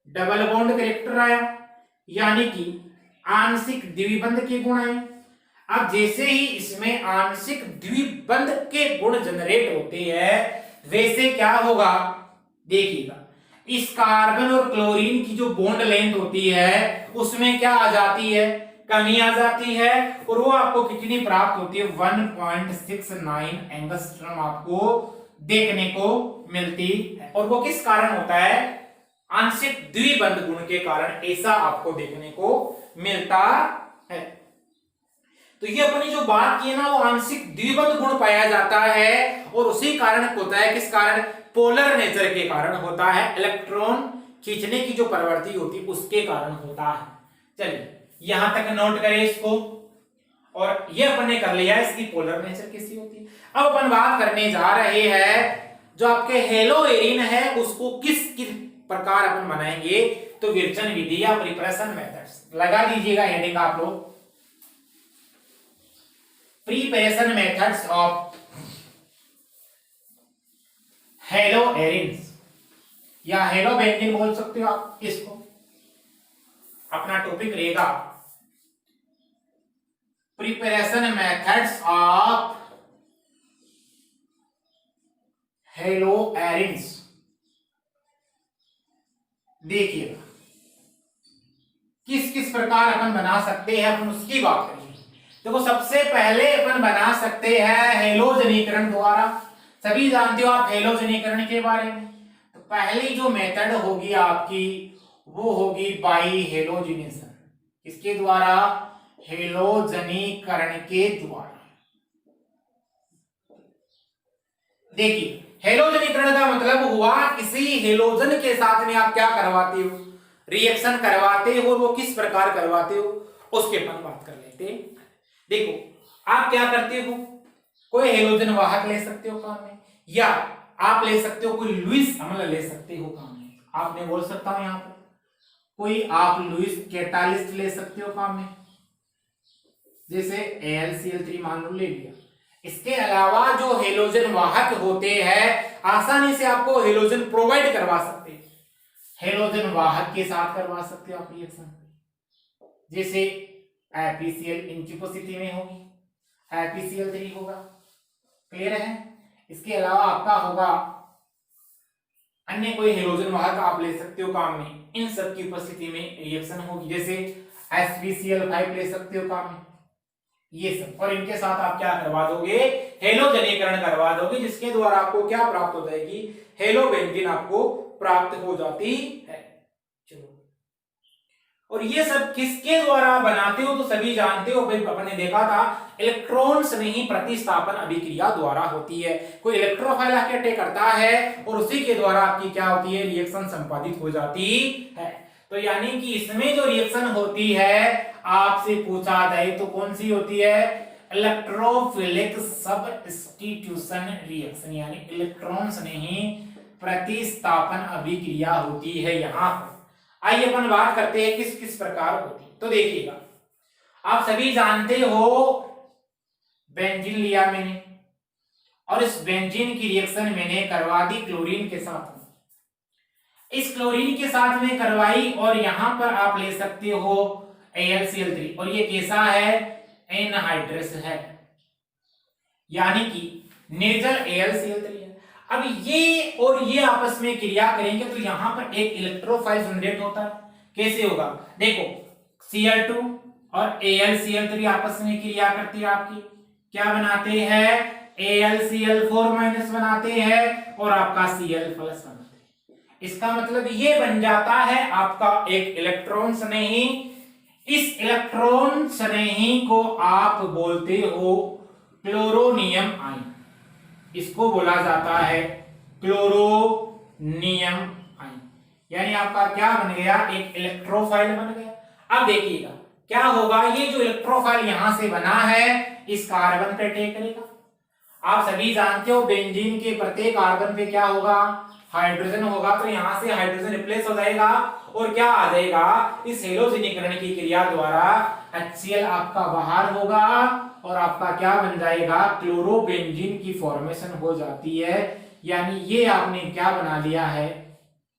डबल बॉन्ड कैरेक्टर आया, यानी कि आंशिक द्विबंध के गुण आए। अब जैसे ही इसमें आंशिक द्विबंध के गुण जनरेट होते हैं वैसे क्या होगा, देखिएगा इस कार्बन और क्लोरीन की जो बॉन्ड लेंथ होती है उसमें क्या आ जाती है, कमी आ जाती है, और वो आपको कितनी प्राप्त होती है, 1.69 एंगस्ट्रॉम आपको देखने को मिलती है। और वो किस कारण होता है, आंशिक द्विबंध गुण के कारण ऐसा आपको देखने को मिलता है। तो ये अपनी जो बात की है ना, वो आंशिक द्विबंध गुण पाया जाता है और उसी कारण होता है, किस कारण, पोलर नेचर के कारण होता है, इलेक्ट्रॉन खींचने की जो प्रवृत्ति होती है उसके कारण होता है। चलिए यहां तक नोट करें इसको, और ये अपन ने कर लिया इसकी पोलर नेचर कैसी होती है। अब अपन बात करने जा रहे हैं जो आपके हेलो एरिन है उसको किस प्रकार अपन बनाएंगे, तो विरचन विधि या प्रिपरेशन मेथड्स लगा दीजिएगा हेडिंग आप लोग, preparation methods of hello arenes या हेलो बेंजीन बोल सकते हो आप इसको। अपना टॉपिक रहेगा preparation methods of hello arenes. देखिएगा किस किस प्रकार अपन बना सकते हैं, अपन उसकी बात करेंगे। देखो सबसे पहले अपन बना सकते हैं हेलोजनीकरण द्वारा, सभी जानते हो आप हेलोजनीकरण के बारे में। तो पहली जो मेथड होगी आपकी वो होगी बाई हेलोजिनेशन, इसके द्वारा, हेलोजनीकरण के द्वारा। देखिए हेलोजनीकरण का मतलब हुआ किसी हेलोजन के साथ में आप क्या करवाते हो, रिएक्शन करवाते हो, और वो किस प्रकार करवाते हो उसके अपन बात कर लेते हैं। देखो आप क्या करते हो, कोई हेलोजन वाहक ले सकते हो काम में, या आप ले सकते हो कोई लुईस अम्ल ले सकते हो काम में। आपने बोल सकता हूं यहां पर कोई आप लुईस कैटालिस्ट ले सकते हो काम में, जैसे AlCl3 मान लो ले लिया। इसके अलावा जो हेलोजन वाहक होते हैं आसानी से आपको हेलोजन प्रोवाइड करवा सकते हैं, हेलोजन वाहक के साथ करवा सकते हो आप रिएक्शन, जैसे FeCl इनकी उपस्थिति में होगी FeCl3 होगा। क्लियर है? इसके अलावा आपका होगा अन्य कोई हेलोजन वाहक आप ले सकते हो काम में, इन सब की उपस्थिति में रिएक्शन होगी, जैसे HbCl5 ले सकते हो काम में, ये सब। और इनके साथ आप क्या करवा दोगे, हेलोजनीकरण करवा दोगे, जिसके द्वारा आपको क्या प्राप्त हो जाएगी, हेलो बेंजीन आपको प्राप्त हो जाती है। चलो, और ये सब किसके द्वारा बनाते हो, तो सभी जानते हो, अपन ने देखा था इलेक्ट्रॉन्स में ही प्रतिस्थापन अभिक्रिया द्वारा होती है। कोई इलेक्ट्रोफाइल अटैक करता है और उसी के द्वारा आपकी क्या होती है, रिएक्शन संपादित हो जाती है। तो यानी कि इसमें जो रिएक्शन होती है आपसे पूछा जाए तो कौन सी होती है, इलेक्ट्रोफिलिक सब्स्टिट्यूशन रिएक्शन, यानी इलेक्ट्रॉन्स में ही प्रतिस्थापन अभिक्रिया होती है यहां पर। आइए अपन बात करते हैं किस किस प्रकार होती। तो देखिएगा आप सभी जानते हो बेंजीन लिया मैंने, और इस बेंजीन की रिएक्शन मैंने करवा दी क्लोरीन के साथ में, इस क्लोरीन के साथ में करवाई, और यहां पर आप ले सकते हो AlCl3, और ये कैसा है, एनहाइड्रस है, यानी कि निर्जल AlCl3 है। अब ये और ये आपस में क्रिया करेंगे तो यहां पर एक इलेक्ट्रोफाइल जनरेट होता है। कैसे होगा, देखो Cl2 और AlCl3 आपस में क्रिया करती है आपकी, क्या बनाते हैं, AlCl4- बनाते हैं और आपका Cl+ बनाते हैं। इसका मतलब ये बन जाता है आपका एक इलेक्ट्रॉन स्नेही। इस इलेक्ट्रॉन स्नेही को आप बोलते हो क्लोरोनियम आयन, इसको बोला जाता है क्लोरोनियम आयन। यानी आपका क्या बन गया, एक इलेक्ट्रोफाइल बन गया। अब देखिएगा क्या होगा, ये जो इलेक्ट्रोफाइल यहां से बना है इस कार्बन पे अटैक करेगा। आप सभी जानते हो बेंजीन के प्रत्येक कार्बन पे क्या होगा, हाइड्रोजन होगा, तो यहां से हाइड्रोजन रिप्लेस हो जाएगा और क्या आ जाएगा, इस हेलोजनीकरण की क्रिया द्वारा HCl आपका बाहर होगा और आपका क्या बन जाएगा, क्लोरोबेंजीन की फॉर्मेशन हो जाती है। यानी ये आपने क्या बना लिया है,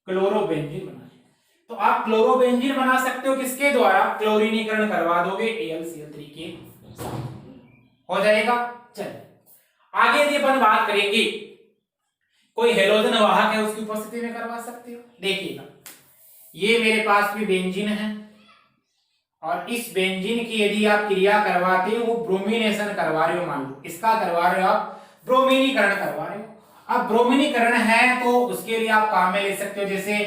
क्लोरोबेंजीन बना लिया। तो आप क्लोरोबेंजीन बना सकते हो किसके द्वारा, क्लोरीनीकरण करवा दोगे AlCl3 के साथ, हो जाएगा। चलिए आगे यदि अपन बात करेंगे, कोई हेलोजन वाहक है उसकी उपस्थिति में करवा सकते हो। देखिएगा ये मेरे पास भी बेंजीन है और इस बेंजीन की यदि आप क्रिया करवाते हो, ब्रोमिनेशन करवा रहे हो, मान लो इसका करवा रहे हो आप ब्रोमिनीकरण करवा रहे हो। अब ब्रोमिनीकरण है तो उसके लिए आप काम में ले सकते हो, जैसे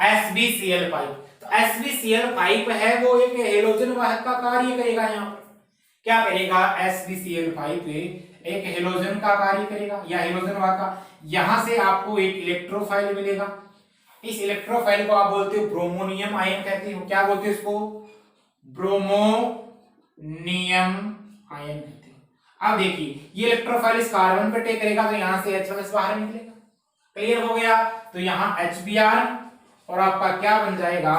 SbCl पाइप। तो SbCl पाइप है वो एक हेलोजन वाहक का कार्य करेगा। यहाँ पर क्या करेगा, SbCl पाइप एक हेलोजन का कार्य करेगा या हेलोजन वाहक का। यहां से आपको एक इलेक्ट्रोफाइल मिलेगा, इस इलेक्ट्रोफाइल को आप बोलते हो ब्रोमोनियम आयन कहते हो। क्या बोलते हो इसको, ब्रोमोनियम आयन कहते हो। अब देखिए ये इलेक्ट्रोफाइल इस कार्बन पे अटैक करेगा तो यहां से H+ बाहर निकलेगा, क्लियर हो गया। तो यहां HBr और आपका क्या बन जाएगा,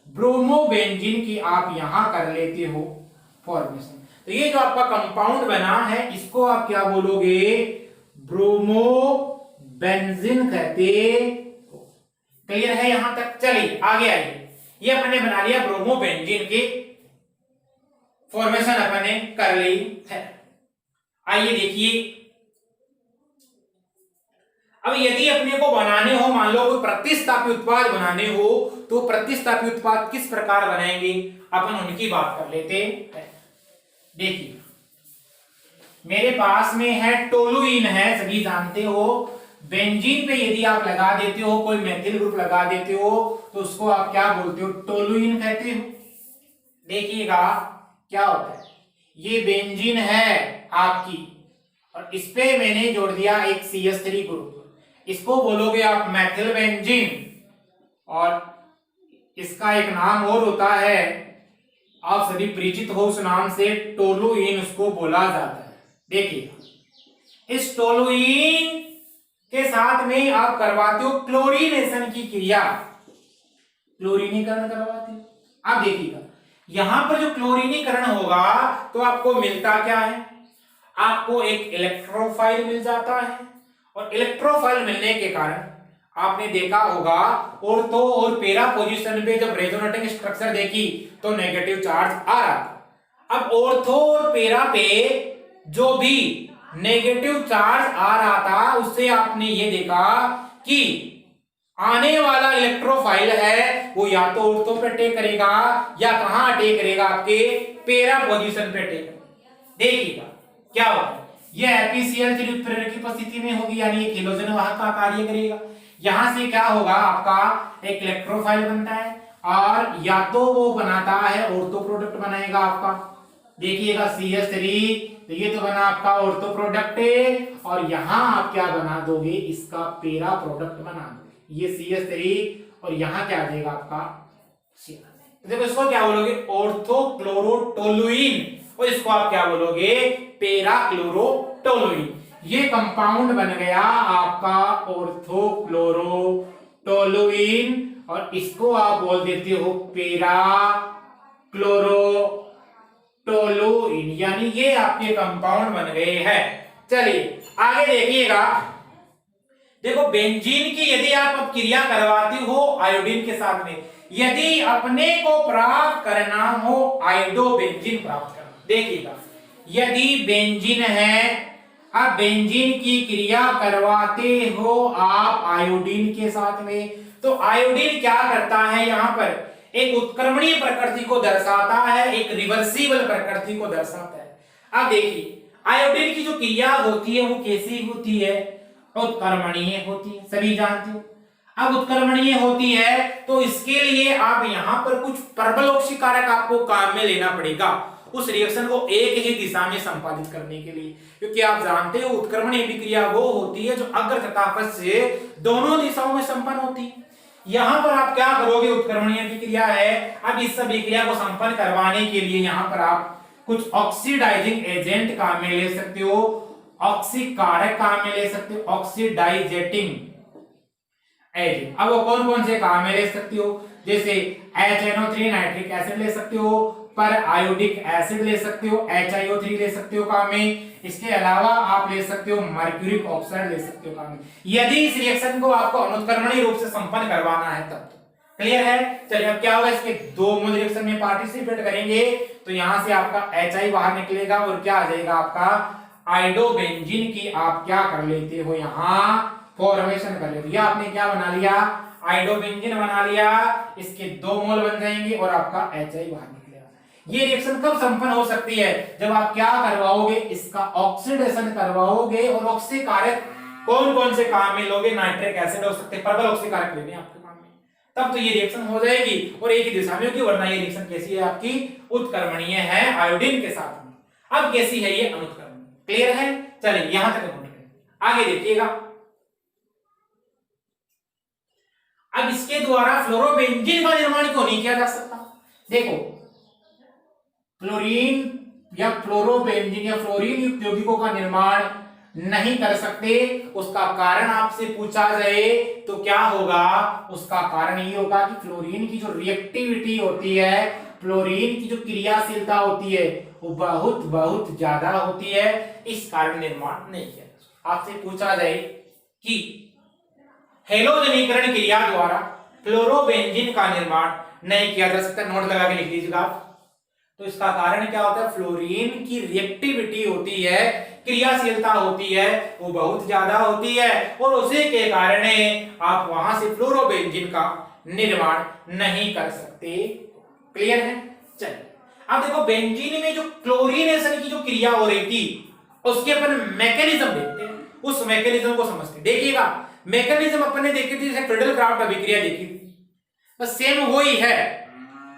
ब्रोमोबेंजीन की आप यहां कर लेते हो फॉर्मेशन। तो ये जो आपका कंपाउंड बना है इसको आप क्या बोलोगे, ब्रोमोबेंजीन कहते हो। क्लियर है यहां तक। चलिए आगे आइए, ये अपने बना लिया ब्रोमोबेंजीन की फॉर्मेशन अपने कर ली है। आइए देखिए अब यदि अपने को बनाने हो, मान लो कोई प्रतिस्थापी उत्पाद बनाने हो, तो प्रतिस्थापी उत्पाद किस प्रकार बनाएंगे, अपन उनकी बात कर लेते हैं। देखिए मेरे पास में है टोलुइन है, सभी जानते हो। बेंजीन पे यदि आप लगा देते हो, कोई मेथिल ग्रुप लगा देते हो तो उसको आप क्या बोलते हो, टोलुइन कहते हो। देखिएगा क्या होता है, ये बेंजीन है आपकी और इस पे मैंने जोड़ दिया एक CH3 ग्रुप, इसको बोलोगे आप मेथिल बेंजीन। और इसका एक नाम और होता है, आप सभी परिचित हो उस नाम से, टोलुइन उसको बोला जाता है। देखिए इस टोलुइन के साथ में आप करवाते हो क्लोरीनेशन की क्रिया, क्लोरीनीकरण करवाते हो। अब देखिएगा यहां पर जो क्लोरीनीकरण होगा तो आपको मिलता क्या है, आपको एक इलेक्ट्रोफाइल मिल जाता है और इलेक्ट्रोफाइल मिलने के कारण आपने देखा होगा ऑर्थो और पैरा पोजीशन पे जब रेजोनेटिंग स्ट्रक्चर देखी तो नेगेटिव चार्ज आ रहा था। अब ऑर्थो और पैरा पे जो भी नेगेटिव चार्ज आ रहा था उससे आपने ये देखा कि आने वाला इलेक्ट्रोफाइल है वो या तो ऑर्थो पे अटैक करेगा या कहां अटैक करेगा, आपके पैरा पोजीशन पे अटैक। देखिएगा क्या होगा, यह एपीसीएल उत्प्रेरक की उपस्थिति में होगी, यानी एक हेलोजन वाहक का कार्य करेगा। यहां से क्या होगा, आपका एक इलेक्ट्रोफाइल बनता है और या तो वो बनाता है ऑर्थो प्रोडक्ट बनाएगा आपका। देखिएगा CH3, तो ये तो बना आपका ऑर्थो प्रोडक्ट और यहां आप क्या बना दोगे, इसका पैरा प्रोडक्ट बना दोगे। ये CH3 और यहां क्या आ जाएगा आपका तो देखो इसको क्या बोलोगे, ऑर्थो क्लोरोटोलुइन और इसको आप क्या बोलोगे, पैरा क्लोरोटोलुइन। ये कंपाउंड बन गया आपका ऑर्थो क्लोरोटोलुइन और इसको आप बोल देते हो पैरा क्लोरोटोलुइन, यानी ये आपके कंपाउंड बन गए हैं। चलिए आगे देखिएगा, देखो बेंजीन की यदि आप अब क्रिया करवाते हो आयोडीन के साथ में, यदि अपने को प्राप्त करना हो आयोडोबेंजीन प्राप्त करना। देखिएगा यदि बेंजीन है, अब बेंजीन की क्रिया करवाते हो आप आयोडीन के साथ में, तो आयोडीन क्या करता है, यहां पर एक उत्क्रमणीय प्रकृति को दर्शाता है, एक रिवर्सिबल प्रकृति को दर्शाता है। अब देखिए आयोडीन की जो क्रिया होती है वो कैसी होती है, उत्क्रमणीय होती है, सभी जानते हो। अब उत्क्रमणीय होती है तो इसके लिए आप यहां पर कुछ परवलयोक्षी कारक आपको काम में लेना पड़ेगा उस रिएक्शन को एक ही दिशा में संपादित करने के लिए, क्योंकि आप जानते हो उत्क्रमणीय अभिक्रिया वो होती है जो अग्र तथा पश्च से दोनों दिशाओं में संपन्न होती है। यहां पर आप क्या करोगे, उत्क्रमणीय अभिक्रिया है, अब इस अभिक्रिया को संपन्न करवाने के लिए यहां पर आप कुछ ऑक्सीडाइजिंग एजेंट काम में ले सकते हो, ऑक्सीकारक काम में ले सकते हो, ऑक्सीडाइजेटिंग एजेंट। अब वो कौन कौन से काम में ले सकते हो, जैसे HNO3 नाइट्रिक एसिड ले सकते हो, पर आयोडिक एसिड ले सकते हो, HiO3 ले सकते हो काम में। इसके अलावा आप ले सकते हो मर्क्यूरिक ऑक्साइड ले सकते हो काम में, यदि इस रिएक्शन को आपको अनुत्क्रमणीय रूप से संपन्न करवाना है तब तो। क्लियर है। चलिए अब क्या होगा, इसके दो मूल रिएक्शन में पार्टिसिपेट करेंगे तो यहां से आपका HI बाहर निकलेगा और क्या आ जाएगा आपका आइडोबेंजीन की आप क्या कर लेते हो, यहां फॉर्मेशन कर लेते हो। आपने क्या बना लिया, आइडोबेंजीन बना लिया, इसके दो मोल बन जाएंगे और आपका HI बाहर निकलेगा। ये रिएक्शन कब संपन्न हो सकती है, जब आप क्या करवाओगे, इसका ऑक्सीडेशन करवाओगे और ऑक्सीकारक कौन कौन से काम में लोगे, नाइट्रिक एसिड हो सकते, प्रबल ऑक्सीकारक लेने आपके काम में, तब तो ये रिएक्शन हो जाएगी और एक ही दिशा में होगी। वरना ये रिएक्शन कैसी है आपकी, उत्क्रमणीय है आयोडीन के साथ में। अब कैसी है ये अनुत्क्रमणीय। क्लियर है। चलिए यहां तक नोट करें, आगे देखिएगा। अब इसके द्वारा फ्लोरोबेंजीन का निर्माण क्यों नहीं किया जा सकता, देखो फ्लोरीन या फ्लोरोबेंजीन या फ्लोरीन युक्त यौगिकों का निर्माण नहीं कर सकते, उसका कारण आपसे पूछा जाए तो क्या होगा, उसका कारण ये होगा कि फ्लोरीन की जो रिएक्टिविटी होती है, फ्लोरीन की जो क्रियाशीलता होती है वो बहुत बहुत ज्यादा होती है, इस कारण निर्माण नहीं किया। आपसे पूछा जाए कि हेलोजनीकरण क्रिया द्वारा फ्लोरोबेंजीन का निर्माण नहीं किया जा सकता, नोट लगा के लिख लीजिएगा आप। तो इसका कारण क्या होता है, फ्लोरीन की रिएक्टिविटी होती है, क्रियाशीलता होती है वो बहुत ज्यादा होती है और उसी के कारण आप वहां से फ्लोरोबेंजीन का निर्माण नहीं कर सकते। क्लियर है। चलिए अब देखो बेंजीन में जो क्लोरीनेशन की जो क्रिया हो रही थी उसके अपन मैकेनिज्म देखते हैं, उस मैकेनिज्म को समझते हैं। देखिएगा मैकेनिज्म अपन ने देखी थी, जैसे फ्रीडल क्राफ्ट अभिक्रिया देखी थी, बस सेम वही है,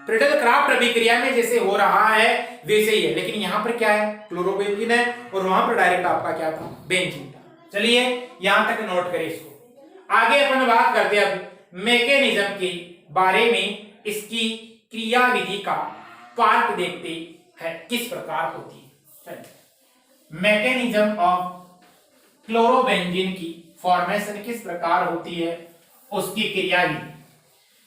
फ्रीडल क्राफ्ट अभिक्रिया में जैसे हो रहा है वैसे ही है, लेकिन यहां पर क्या है, क्लोरोबेंजीन है और वहां पर डायरेक्ट आपका क्या था, बेंजीन था। चलिए यहां तक नोट करें इसको। आगे अपन बात करते हैं अब मैकेनिज्म के बारे में, इसकी क्रियाविधि का पार्ट देखते हैं किस प्रकार होती है। मैकेनिज्म ऑफ क्लोरोबेंजीन की फॉर्मेशन किस प्रकार होती है, उसकी क्रियाविधि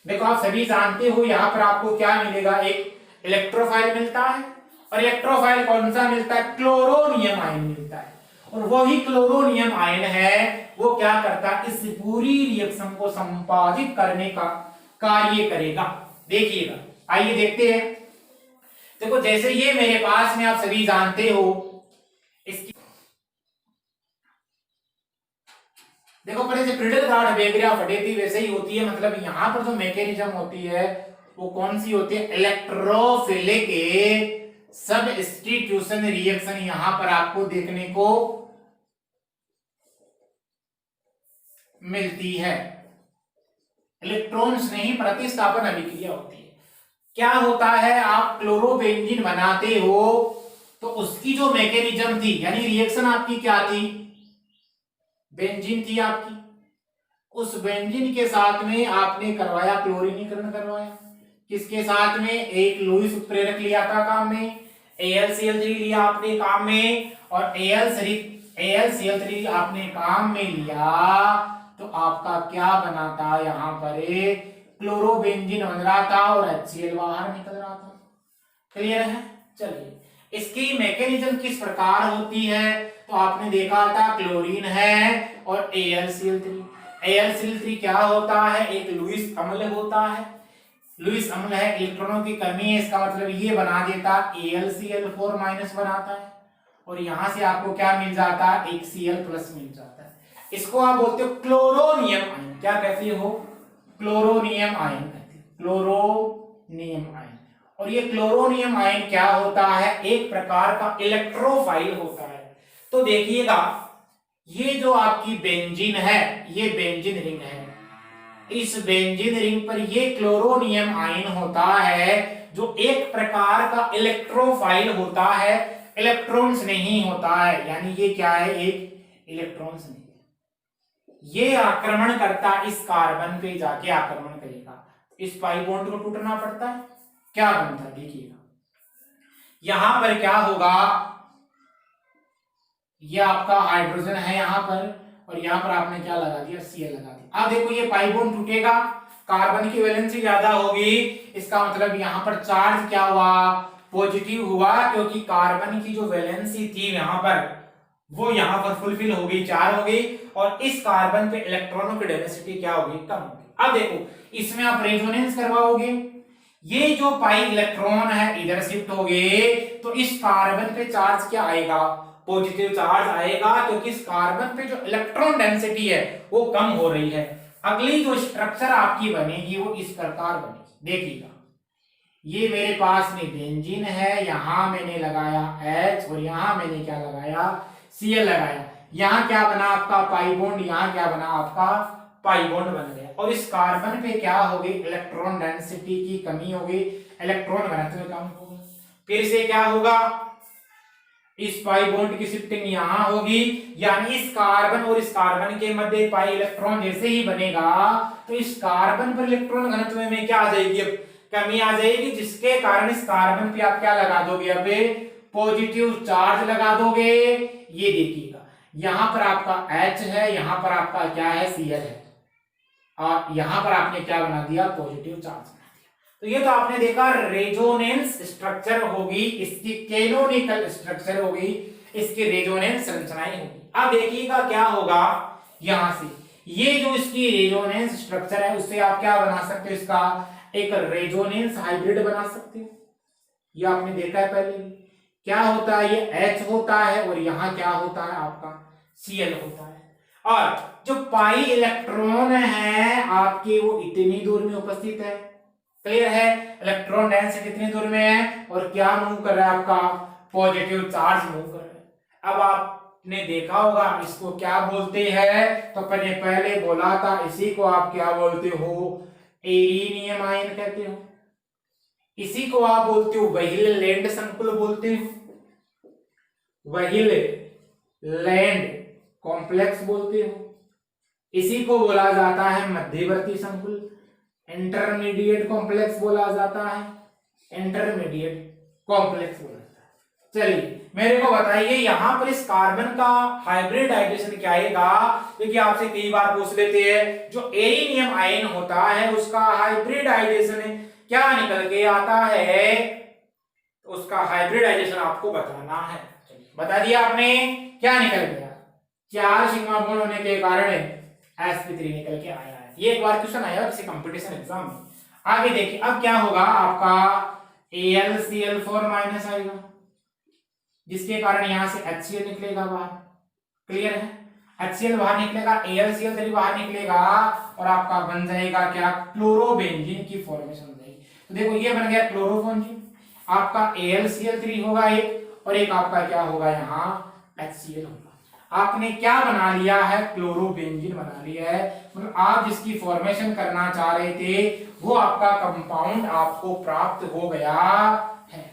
देखो। आप सभी जानते हो यहां पर आपको क्या मिलेगा, एक इलेक्ट्रोफाइल मिलता है और इलेक्ट्रोफाइल कौन सा मिलता है, क्लोरोनियम आयन मिलता है, और वही क्लोरोनियम आयन है वो क्या करता है, इस पूरी रिएक्शन को संपादित करने का कार्य करेगा। देखिएगा आइए देखते हैं। देखो जैसे ये मेरे पास में आप सभी जानते हो, इसकी देखो पहले से फ्रीडल क्राफ्ट अभिक्रिया फटे थी वैसे ही होती है, मतलब यहां पर जो मैकेनिज्म होती है वो कौन सी होती है, इलेक्ट्रोफिलिक सब्स्टिट्यूशन रिएक्शन यहां पर आपको देखने को मिलती है। इलेक्ट्रॉन्स नहीं, प्रतिस्थापन अभिक्रिया होती है। क्या होता है, आप क्लोरोबेंजीन बनाते हो तो उसकी जो मैकेनिज्म थी, यानी रिएक्शन आपकी क्या थी, बेंजीन थी आपकी, उस बेंजीन के साथ में आपने करवाया क्लोरीनीकरण करवाया, किसके साथ में, एक लुईस उत्प्रेरक लिया था काम में, AlCl3 लिया आपने काम में, और AlCl3 आपने काम में लिया तो आपका क्या बना था, यहां पर क्लोरोबेंजीन बन रहा था और HCl बाहर निकल रहा था। क्लियर है। चलिए इसकी मैकेनिज्म किस प्रकार होती है, तो आपने देखा था क्लोरीन है और AlCl3 क्या होता है, एक लुईस अम्ल होता है, लुईस अम्ल है, इलेक्ट्रॉनों की कमी है, इसका मतलब ये बना देता AlCl4- बनाता है, और यहां से आपको क्या मिल जाता है, एक Cl प्लस मिल जाता है। इसको आप बोलते हो क्लोरोनियम आयन। क्या कहते हो, क्लोरोनियम आयन कहते हैं, क्लोरोनियम आयन। और ये क्लोरोनियम आयन क्या होता है, एक प्रकार का इलेक्ट्रोफाइल होता है। तो देखिएगा ये जो आपकी बेंजीन है, ये बेंजीन रिंग है, इस बेंजीन रिंग पर ये क्लोरोनियम आयन होता है जो एक प्रकार का इलेक्ट्रोफाइल होता है, इलेक्ट्रॉन्स नहीं होता है। यानी ये क्या है, एक इलेक्ट्रॉन्स नहीं है। ये आक्रमण करता इस कार्बन पे जाके आक्रमण करेगा, इस पाई बॉन्ड को टूटना पड़ता है, क्या बनता है देखिएगा। यहां पर क्या होगा, ये आपका हाइड्रोजन है यहां पर, और यहां पर आपने क्या लगा दिया, Cl लगा दिया। अब देखो ये पाई बॉन्ड टूटेगा, कार्बन की वैलेंसी ज्यादा होगी, इसका मतलब यहां पर चार्ज क्या हुआ, पॉजिटिव हुआ, क्योंकि कार्बन की जो वैलेंसी थी यहां पर वो यहां पर फुलफिल हो गई, 4 हो गई, और इस कार्बन पे इलेक्ट्रॉनों की डेंसिटी क्या होगी, कम होगी। अब देखो इसमें आप रेजोनेंस करवाओगे, ये जो पाई इलेक्ट्रॉन है इधर शिफ्ट हो गए, तो इस कार्बन पे चार्ज क्या आएगा, पॉजिटिव चार्ज आएगा, क्योंकि इस कार्बन पे जो इलेक्ट्रॉन डेंसिटी है वो कम हो रही है। अगली जो स्ट्रक्चर आपकी बनेगी वो इस प्रकार बनेगी, देखिएगा ये मेरे पास में बेंजीन है, यहां मैंने लगाया H और यहां मैंने क्या लगाया, Cl लगाया। यहां क्या बना आपका पाई बॉन्ड, यहां क्या बना आपका पाई बॉन्ड बन गया, और इस कार्बन पे क्या हो गई, इलेक्ट्रॉन डेंसिटी की कमी हो गई, इलेक्ट्रॉन घनत्व कम होगा। फिर से क्या होगा, इस पाई बॉन्ड की शिफ्टिंग यहां होगी, यानी इस कार्बन और इस कार्बन के मध्य पाई इलेक्ट्रॉन जैसे ही बनेगा तो इस कार्बन पर इलेक्ट्रॉन घनत्व में क्या आ जाएगी, अब कमी आ जाएगी, जिसके कारण इस कार्बन पे आप क्या लगा दोगे, अब पॉजिटिव चार्ज लगा दोगे। ये देखिएगा यहां पर आपका H है, यहां पर आपका क्या है, Cl है, और यहां पर आपने क्या बना दिया, पॉजिटिव चार्ज बना दिया। तो ये तो आपने देखा रेजोनेंस स्ट्रक्चर होगी, इसकी कैनोनिकल स्ट्रक्चर होगी, इसकी रेजोनेंस संरचनाएं होगी। अब देखिएगा क्या होगा, यहां से ये जो इसकी रेजोनेंस स्ट्रक्चर है उससे आप क्या बना सकते हो, इसका एक रेजोनेंस हाइब्रिड बना सकते हो। ये आपने देखा है पहले, क्या होता है, ये H होता है और यहां क्या होता है आपका Cl होता है, और जो पाई इलेक्ट्रॉन है आपके वो इतनी दूर में उपस्थित है, क्लियर है, इलेक्ट्रॉन डेंसिटी इतनी दूर में है, और क्या मूव कर रहा है आपका पॉजिटिव चार्ज मूव कर रहा है। अब आपने देखा होगा इसको क्या बोलते हैं, तो मैंने पहले बोला था इसी को आप क्या बोलते हो, एरिनियम आयन कहते हो, इसी को आप बोलते हो वहील लैंड संकुल बोलते हो, वहील लैंड कॉम्प्लेक्स बोलते हो, इसी को बोला जाता है मध्यवर्ती संकुल, इंटरमीडिएट कॉम्प्लेक्स बोला जाता है, इंटरमीडिएट कॉम्प्लेक्स बोला जाता है। चलिए मेरे को बताइए यहां पर इस कार्बन का हाइब्रिडाइजेशन क्या आएगा, क्योंकि आपसे कई बार पूछ लेते हैं जो एरिनियम आयन होता है उसका हाइब्रिडाइजेशन क्या निकल के आता है, उसका हाइब्रिडाइजेशन आपको बताना है। बता दिया आपने, क्या निकल गया, 4 सिग्मा बॉन्ड होने के कारण sp3 निकल के आया है। ये एक बार क्वेश्चन आया किसी कंपटीशन एग्जाम में। आगे देखिए अब क्या होगा, आपका AlCl4 माइनस आएगा, जिसके कारण यहां से HCl निकलेगा बाहर, क्लियर है, HCl बाहर निकलेगा, AlCl3 बाहर निकलेगा, और आपका बन जाएगा क्या, क्लोरोबेंजीन की फॉर्मेशन हो जाएगी। तो देखो ये बन गया क्लोरोबेंजीन, आपका AlCl3 होगा एक, और एक आपका क्या होगा यहाँ HCl होगा। आपने क्या बना लिया है, क्लोरोबेंजीन बना लिया है, मतलब आप जिसकी फॉर्मेशन करना चाह रहे थे वो आपका कंपाउंड आपको प्राप्त हो गया है,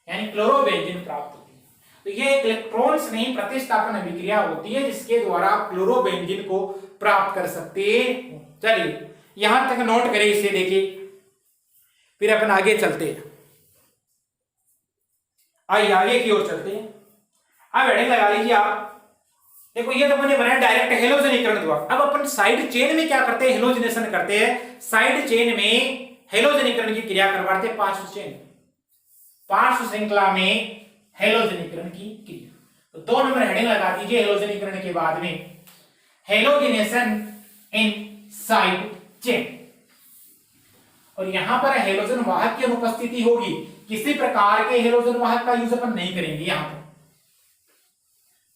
यानी क्लोरोबेंजीन प्राप्त हो गया। तो ये इलेक्ट्रॉन्स नहीं प्रतिस्थापन अभिक्रिया होती है जिसके द्वारा आप क्लोरोबेंजीन को प्राप्त कर सकते हो। चलिए यहां तक नोट करें, इसे देखिए, फिर अपन आगे चलते हैं, आइए आगे की ओर चलते हैं। अब हेडिंग लगा लीजिए आप, देखो ये तो मैंने बनाया डायरेक्ट हेलोजनीकरण द्वारा। अब अपन साइड चेन में क्या करते हैं, हेलोजनेशन करते हैं, साइड चेन में हेलोजनीकरण की क्रिया करवाते हैं, पार्श्व चेन, पार्श्व श्रृंखला में हेलोजनीकरण की क्रिया। तो 2 नंबर हेडिंग लगा दीजिए हेलोजनीकरण के बाद में, हेलोजनेशन इन साइड चेन। और यहां पर हेलोजन वाहक की अनुपस्थिति होगी, किसी प्रकार के हेलोजन वाहक का यूज अपन नहीं करेंगे। यहां पर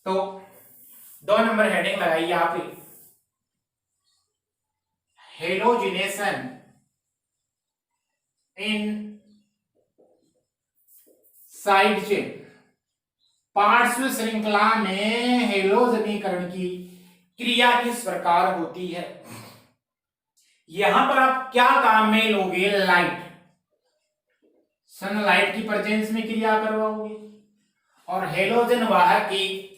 तो 2 नंबर हेडिंग लगाइए आप, हेलोजिनेशन इन साइड चेन, पार्श्व श्रृंखला में हेलोजनीकरण की क्रिया किस प्रकार होती है। यहां पर आप क्या काम में लोगे, लाइट, सनलाइट की प्रेजेंस में क्रिया करवाओगे और हेलोजन वाहक की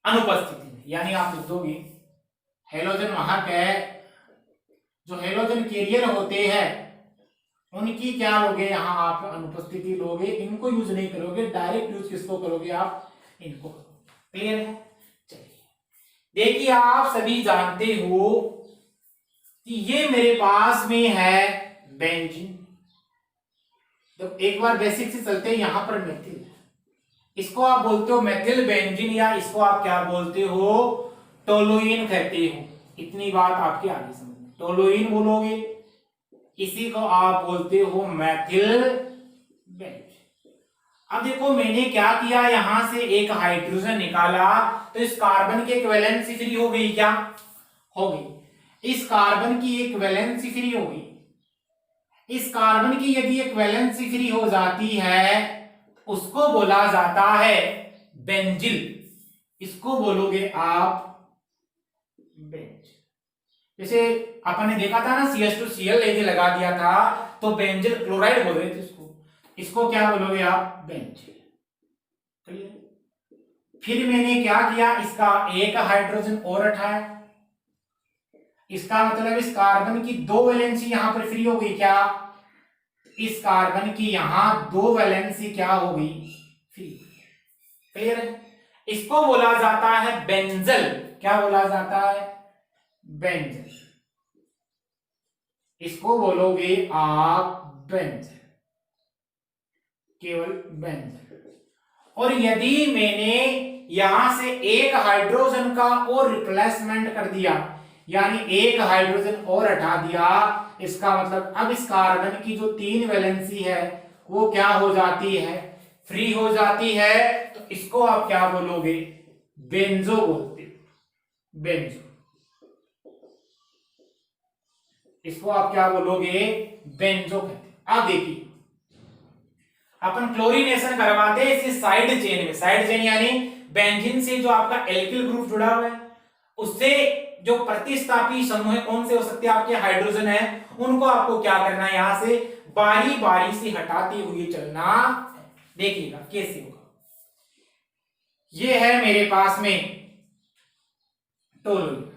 अनुपस्थिति में, यानी आप लिख दोगे हेलोजन वाहक है, जो हेलोजन कैरियर होते हैं उनकी क्या लोगे, यहां आप अनुपस्थिति लोगे, इनको यूज नहीं करोगे, डायरेक्ट यूज किसको करोगे, आप इनको। क्लियर है। चलिए देखिए, आप सभी जानते हो कि ये मेरे पास में है बेंजीन, तो एक बार बेसिक से चलते हैं, यहां पर मेथिल, इसको आप बोलते हो मेथिल बेंजीन, या इसको आप क्या बोलते हो, टोलुइन कहते हो। इतनी बात आपके आगे समझ में, टोलुइन बोलोगे, इसी को आप बोलते हो मेथिल बेंजीन। अब देखो मैंने क्या किया, यहां से एक हाइड्रोजन निकाला, तो इस कार्बन की एक वैलेंसी फ्री हो गई, क्या हो गई, इस कार्बन की एक वैलेंसी फ्री हो गई। इस कार्बन की यदि एक वैलेंसी फ्री हो जाती है उसको बोला जाता है बेंजिल, इसको बोलोगे आप बेंज। जैसे अपन ने देखा था ना, CH2Cl यदि लगा दिया था तो बेंजिल क्लोराइड बोल रहे थे इसको क्या बोलोगे आप, बेंजिल। फिर मैंने क्या किया, इसका एक हाइड्रोजन और हटाया, इसका मतलब इस कार्बन की 2 वैलेंसी यहां पर फ्री हो गई, क्या, इस कार्बन की यहां 2 वैलेंसी क्या हो गई, फ्री। क्लियर है। इसको बोला जाता है बेंजल, क्या बोला जाता है, बेंजल, इसको बोलोगे आप बेंजल, केवल बेंजल। और यदि मैंने यहां से एक हाइड्रोजन का और रिप्लेसमेंट कर दिया, यानी एक हाइड्रोजन और हटा दिया, इसका मतलब अब इस कार्बन की जो 3 वैलेंसी है वो क्या हो जाती है, फ्री हो जाती है, तो इसको आप क्या बोलोगे, बेंजो बोलते हो, बेंजो, इसको आप क्या बोलोगे, बेंजो कहते हैं। अब देखिए अपन क्लोरीनेशन करवाते हैं इसी साइड चेन में, साइड चेन यानी बेंजीन से जो आपका एल्किल ग्रुप जुड़ा हुआ है उससे जो प्रतिस्थापी समूह है, कौन से हो सकते हैं आपके, हाइड्रोजन है, उनको आपको क्या करना है, यहां से बारी बारी से हटाते हुए चलना। देखिएगा कैसे होगा, ये है मेरे पास में टोलुइन,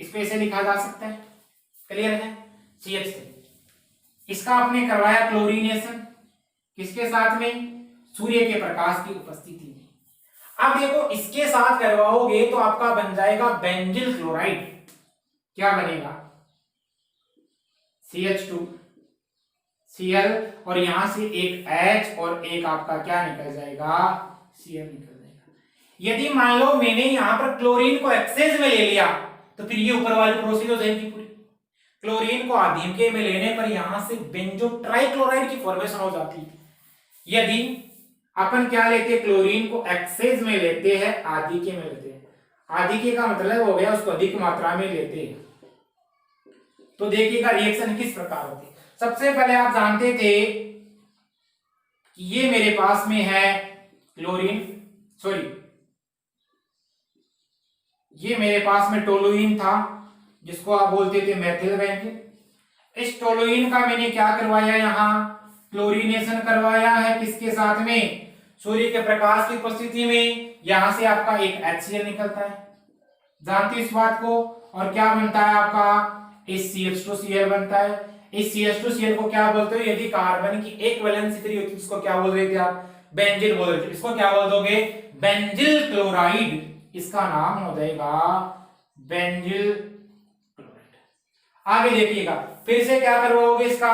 इसको ऐसे लिखा जा सकता है। क्लियर है। CH3, इसका आपने करवाया क्लोरीनेशन, किसके साथ में, सूर्य के प्रकाश की उपस्थिति में। अब देखो इसके साथ करवाओगे तो आपका बन जाएगा बेंजिल क्लोराइड, क्या बनेगा, CH2Cl, और यहां से एक H और एक आपका क्या निकल जाएगा, Cl निकल जाएगा। यदि मान लो मैंने यहां पर क्लोरीन को एक्सेस में ले लिया तो फिर ये ऊपर वाली प्रोसेस हो जाएगी पूरी। क्लोरीन को आधीन के में लेने पर यहां से बेंजो ट्राइक्लोराइड की फॉर्मेशन हो जाती है। यदि अपन क्या लेते हैं, क्लोरीन को एक्सेस में लेते हैं, आधिक्य में लेते हैं, आधिक्य का मतलब हो गया उसको अधिक मात्रा में लेते हैं, तो देखिएगा रिएक्शन किस प्रकार होती है। सबसे पहले आप जानते थे कि ये मेरे पास में है क्लोरीन, सॉरी ये मेरे पास में टोलुइन था जिसको आप बोलते थे मेथिल बेंजीन। इस टोलुइन का मैंने क्या करवाया, यहां क्लोरीनेशन करवाया है, किसके साथ में, सूर्य के प्रकाश की उपस्थिति में। यहां से आपका एक HCl निकलता है, जानते इस बात को, और क्या बनता है आपका, इस CH2Cl बनता है। इस CH2Cl को क्या बोलते हो, यदि कार्बन की एक वैलेंसी फ्री होती है इसको क्या बोल रहे थे आप, बेंजिल बोल रहे थे, इसको क्या बोल दोगे, बेंजिल क्लोराइड, इसका नाम हो जाएगा बेंजिल क्लोराइड। आगे देखिएगा, फिर से क्या करवाओगे, इसका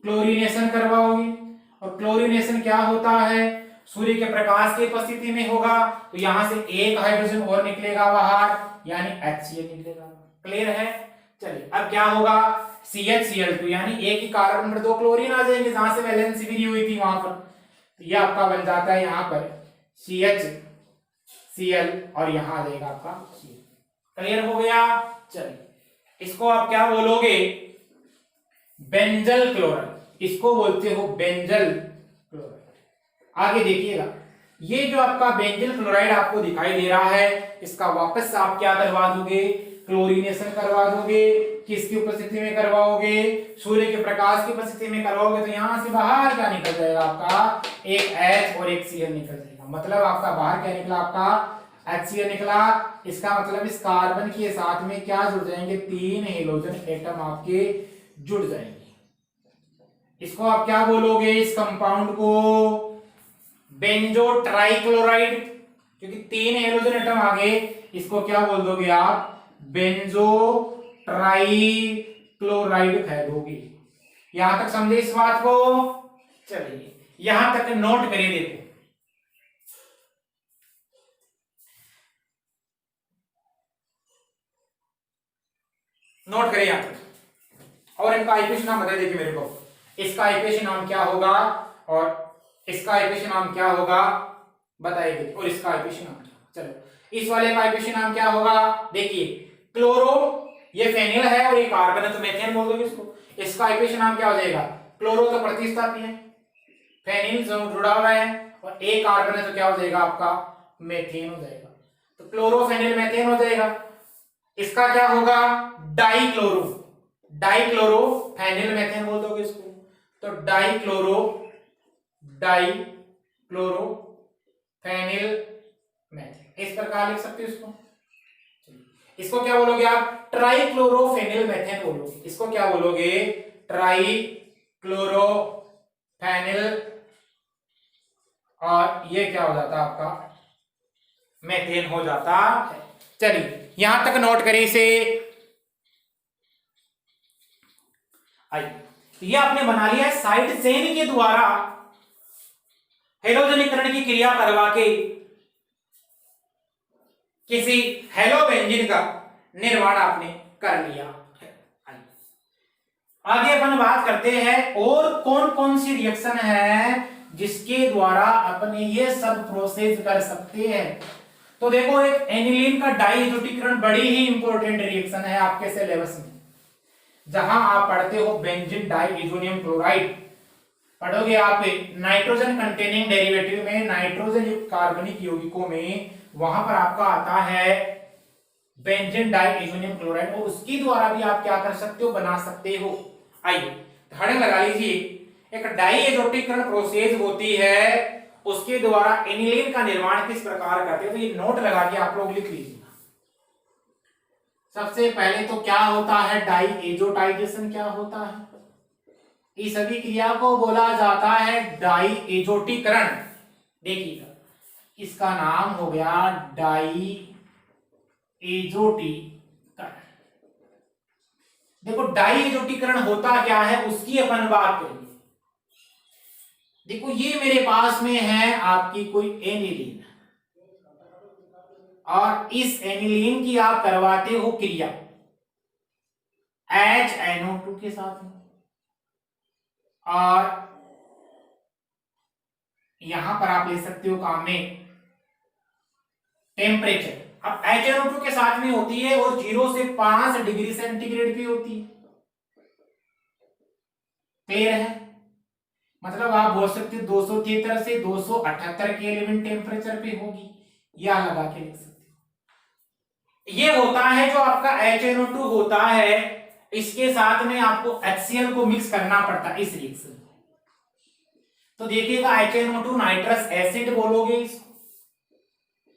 क्लोरीनेशन करवाओगे, और क्लोरीनेशन क्या होता है, सूर्य के प्रकाश की उपस्थिति में होगा, तो यहां से एक हाइड्रोजन और निकलेगा बाहर, यानी HCl निकलेगा। क्लियर है। चलिए अब क्या होगा, CHCl2, यानी एक ही कार्बन पर 2 क्लोरीन आ जाएंगे, जहां से वैलेंसी फ्री हुई थी वहां पर, तो ये आपका बन जाता है यहां पर CHCl और यहां आ जाएगा आपका Cl। क्लियर हो गया। चलिए इसको आप क्या बोलोगे, बेंजल क्लोराइड, इसको बोलते हो बेंजल क्लोराइड। आगे देखिएगा, ये जो आपका बेंजल क्लोराइड आपको दिखाई दे रहा है, इसका वापस आप क्या करवा दोगे, क्लोरीनेशन करवा दोगे। किसकी उपस्थिति में करवाओगे, सूर्य के प्रकाश की उपस्थिति में करवाओगे, तो यहां से बाहर क्या निकल जाएगा आपका, एक H और एक Cl निकल जाएगा। मतलब आपका बाहर क्या निकला, आपका HCl निकला। इसका मतलब इस कार्बन के साथ में क्या जुड़ जाएंगे, 3 हेलोजन एटम आपके जुड़ जाएंगे। इसको आप क्या बोलोगे, इस कंपाउंड को बेंजो ट्राइक्लोराइड, क्योंकि 3 हेलोजन एटम आ गए, इसको क्या बोल दोगे आप, बेंजो ट्राइक्लोराइड कह दोगे। यहां तक समझे इस बात को। चलिए यहां तक नोट करिए, देखो नोट करिए यहां तक। और इनका इक्वेशन नाम बता देखिए मेरे को, इसका इक्वेशन नाम क्या होगा और इसका इक्वेशन नाम क्या होगा बताइए, और इसका इक्वेशन नाम क्या। चलो इस वाले का इक्वेशन नाम क्या होगा, देखिए क्लोरो, ये फेनिल है और ये कार्बन है, तो मेथेन बोल दोगे इसको। इसका इक्वेशन नाम क्या हो जाएगा, क्लोरो तो प्रतिस्थापी है, फेनिल जो जुड़ा हुआ है, और एक कार्बन है तो क्या हो जाएगा आपका, मेथेन हो जाएगा। तो क्लोरो फेनिल मेथेन हो जाएगा। इसका क्या होगा, डाइक्लोरो, डाइक्लोरो फेनिल मेथेन बोल दोगे इसको, तो डाइक्लोरो फेनिल मेथेन, इस प्रकार लिख सकते हो इसको। इसको क्या बोलोगे आप, ट्राइक्लोरोफेनिल मेथेन बोलोगे। इसको क्या बोलोगे, ट्राइक्लोरोफेनिल, और ये क्या हो जाता आपका, मेथेन हो जाता है। चलिए यहां तक नोट करिए इसे। आइए, तो ये आपने बना लिया है साइड चेन के द्वारा हेलोजनीकरण की क्रिया करवा के किसी हेलोबेंजीन का निर्माण आपने कर लिया। आगे अपन बात करते हैं और कौन कौन सी रिएक्शन है जिसके द्वारा अपन ये सब प्रोसेस कर सकते हैं। तो देखो, एक एनिलीन का डाइएजोटीकरण बड़ी ही इंपॉर्टेंट रिएक्शन है आपके सिलेबस में, जहां आप पढ़ते हो बेंजीन डाइएजोनियम क्लोराइड, पढ़ोगे आप नाइट्रोजन कंटेनिंग डेरिवेटिव में, नाइट्रोजन युक्त कार्बनिक यौगिकों में, वहां पर आपका आता है बेंजीन डाइएजोनियम क्लोराइड, और उसके द्वारा भी आप क्या कर सकते हो, बना सकते हो। आइए ध्यान लगा लीजिए, एक डाइएजोटीकरण प्रोसेस होती है, उसके द्वारा एनिलीन का निर्माण किस प्रकार करते हैं, तो ये नोट लगा के आप लोग लिख लीजिएगा। सबसे पहले तो क्या होता है, डाइएजोटाइजेशन क्या होता है, इस सभी क्रिया को बोला जाता है डाइएजोटीकरण। देखिएगा, इसका नाम हो गया डाइएजोटीकरण। देखो डाइएजोटीकरण होता क्या है उसकी अपन बात करेंगे। देखो ये मेरे पास में है आपकी कोई एनिलीन, और इस एनिलीन की आप करवाते हो क्रिया HNO2 के साथ में, और यहां पर आप ले सकते हो काम में टेम्परेचर। अब HNO2 के साथ में होती है और 0 से 5 डिग्री सेंटीग्रेड पे होती है। क्लियर है, मतलब आप बोल सकते हो 273 से 278 केल्विन टेम्परेचर पे होगी, या लगा के लिख सकते हो। ये होता है जो आपका HNO2 होता है, इसके साथ में आपको HCl को मिक्स करना पड़ता है इस रिएक्शन में। तो देखिएगा HNO2 नाइट्रस एसिड बोलोगे इसको,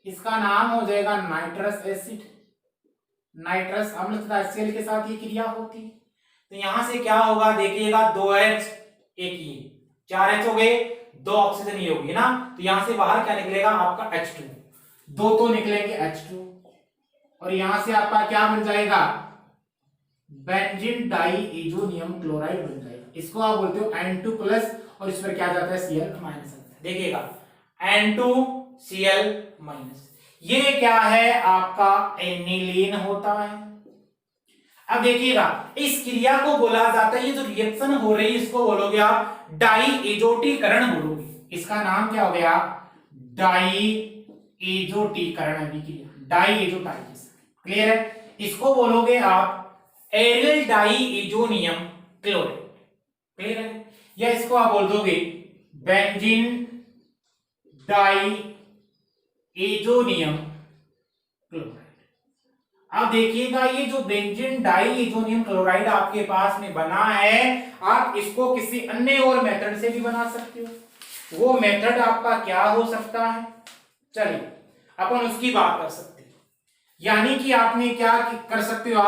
इसका नाम हो जाएगा नाइट्रस एसिड, नाइट्रस अम्ल तथा HCl के साथ ये क्रिया होती है। तो यहां से क्या होगा, देखिएगा 2H, एक ये 4H हो गए, 2 ऑक्सीजन ये होगी ना, तो यहां से बाहर क्या निकलेगा आपका H2, 2 तो निकलेंगे H2, और यहां से आपका क्या बन जाएगा, बेंजीन डाइएजोनियम क्लोराइड बन जाएगा। इसको आप बोलते हो N2+, और इस पर क्या जाता है Cl-। देखिएगा N2Cl-, ये क्या है आपका एनिलीन होता है। अब देखिएगा इस क्रिया को बोला जाता है, ये जो रिएक्शन हो रही है इसको बोलोगे आप डाइएजोटीकरण बोलोगे। इसका नाम क्या हो गया, डाई एजोटीकरण अभिक्रिया, डाई एजोटाइजिस। क्लियर है? इसको बोलोगे आप aryl diazonium chloride. Clear है? या इसको आप बोल दोगे बेंजीन डाई एजोनियम क्लोराइड। अब देखिएगा ये जो बेंजीन डाई एजोनियम क्लोराइड आपके पास में बना है, आप इसको किसी अन्य और मेथड से भी बना सकते हो। वो मेथड आपका क्या हो सकता है, चलिए अपन उसकी बात कर सकते हैं। यानी कि आपने क्या कर सकते हो,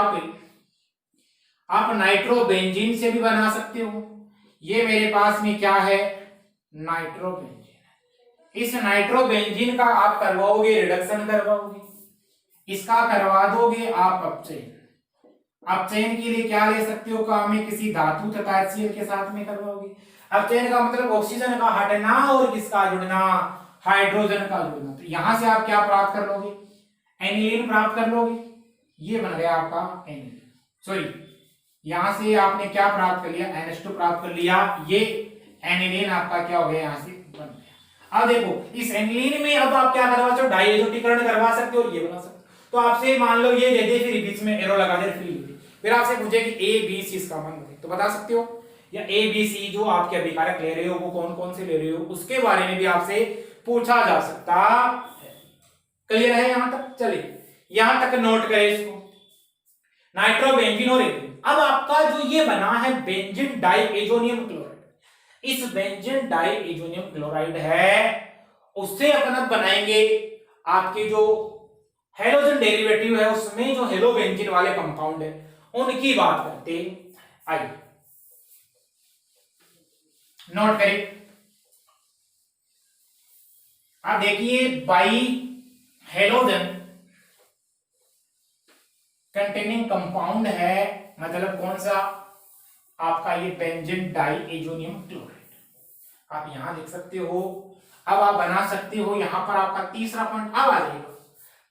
आप नाइट्रोबेंजीन से भी बना सकते हो। ये मेरे पास में क्या है, नाइट्रोबेंजीन। इस नाइट्रोबेंजीन का आप करवाओगे रिडक्शन करवाओगे, इसका करवा दोगे आप अपचयन। अपचयन के लिए क्या ले सकते हो काम में, किसी धातु तथा HCl के साथ में करवाओगे। अपचयन का मतलब ऑक्सीजन का हटना और किसका जुड़ना, हाइड्रोजन का जुड़ना। तो यहां से आप क्या प्राप्त कर लोगे, एनिलीन प्राप्त कर लोगे। ये बन गया आपका एनिलीन। सॉरी, यहां से आपने क्या प्राप्त कर लिया, NH2 प्राप्त कर लिया। ये एनिलीन आपका क्या हो गया, यहां से बन गया। अब देखो इस एनिलीन में अब आप क्या करवा सकते हो, डाई एजोटीकरण करवा सकते हो और ये बना सकते हो। तो आपसे मान लो ये दे दे, फिर बीच में एरो लगा दे, फिर आपसे पूछे कि A B C इसका मान बताइए, तो बता सकते हो। या A B C जो आपके अभिकारक ले रहे हो वो कौन कौन से ले रहे हो, उसके बारे में भी आपसे पूछा जा सकता है। क्लियर है यहां तक? चलिए यहां तक नोट करें इसको, नाइट्रोबेंजीन और एनिलीन। अब आपका जो ये बना है बेंजीन डाई एजोनियम क्लोराइड, इस बेंजीन डाई एजोनियम क्लोराइड है, उससे अपन अब बनाएंगे आपके जो हेलोजन डेरिवेटिव है, उसमें जो हेलोबेंजीन वाले कंपाउंड है उनकी बात करते। आइए नोट करें। आप देखिए बाई हेलोजन कंटेनिंग कंपाउंड है, मतलब कौन सा, आपका ये बेंजीन डाई एजोनियम क्लोराइड। आप यहां लिख सकते हो। अब आप बना सकते हो, यहां पर आपका तीसरा पॉइंट अब आ जाएगा,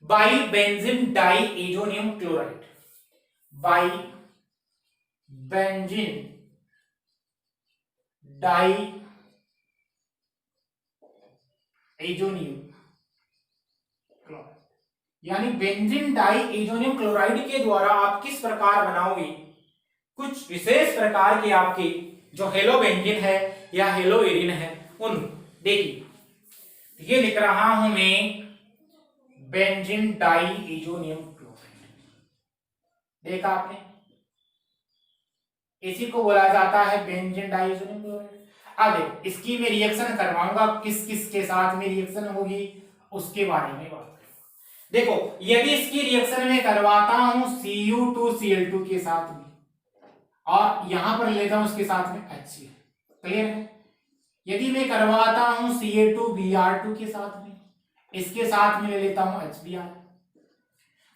by benzene diazonium chloride, by benzene diazonium chloride. यानी बेंजीन डाई एजोनियम क्लोराइड के द्वारा आप किस प्रकार बनाओगे, कुछ विशेष प्रकार के आपके जो हेलोबेंजीन है या हेलोएरिन है उन, देखिए ये लिख रहा हूं मैं बेंजीन डाई एजोनियम क्लोराइड, देखा आपने, इसी को बोला जाता है बेंजीन डाई एजोनियम क्लोराइड। अब देखो इसकी मैं रिएक्शन करवाऊंगा, किस किस के साथ में रिएक्शन होगी उसके बारे में बात करूंगा। देखो यदि इसकी रिएक्शन में करवाता हूं Cu2Cl2 के साथ में, और यहां पर लेता हूं उसके साथ में HCl, क्लियर है। यदि मैं करवाता हूं Ca2Br2 के साथ में, इसके साथ में ले लेता हूं HBr,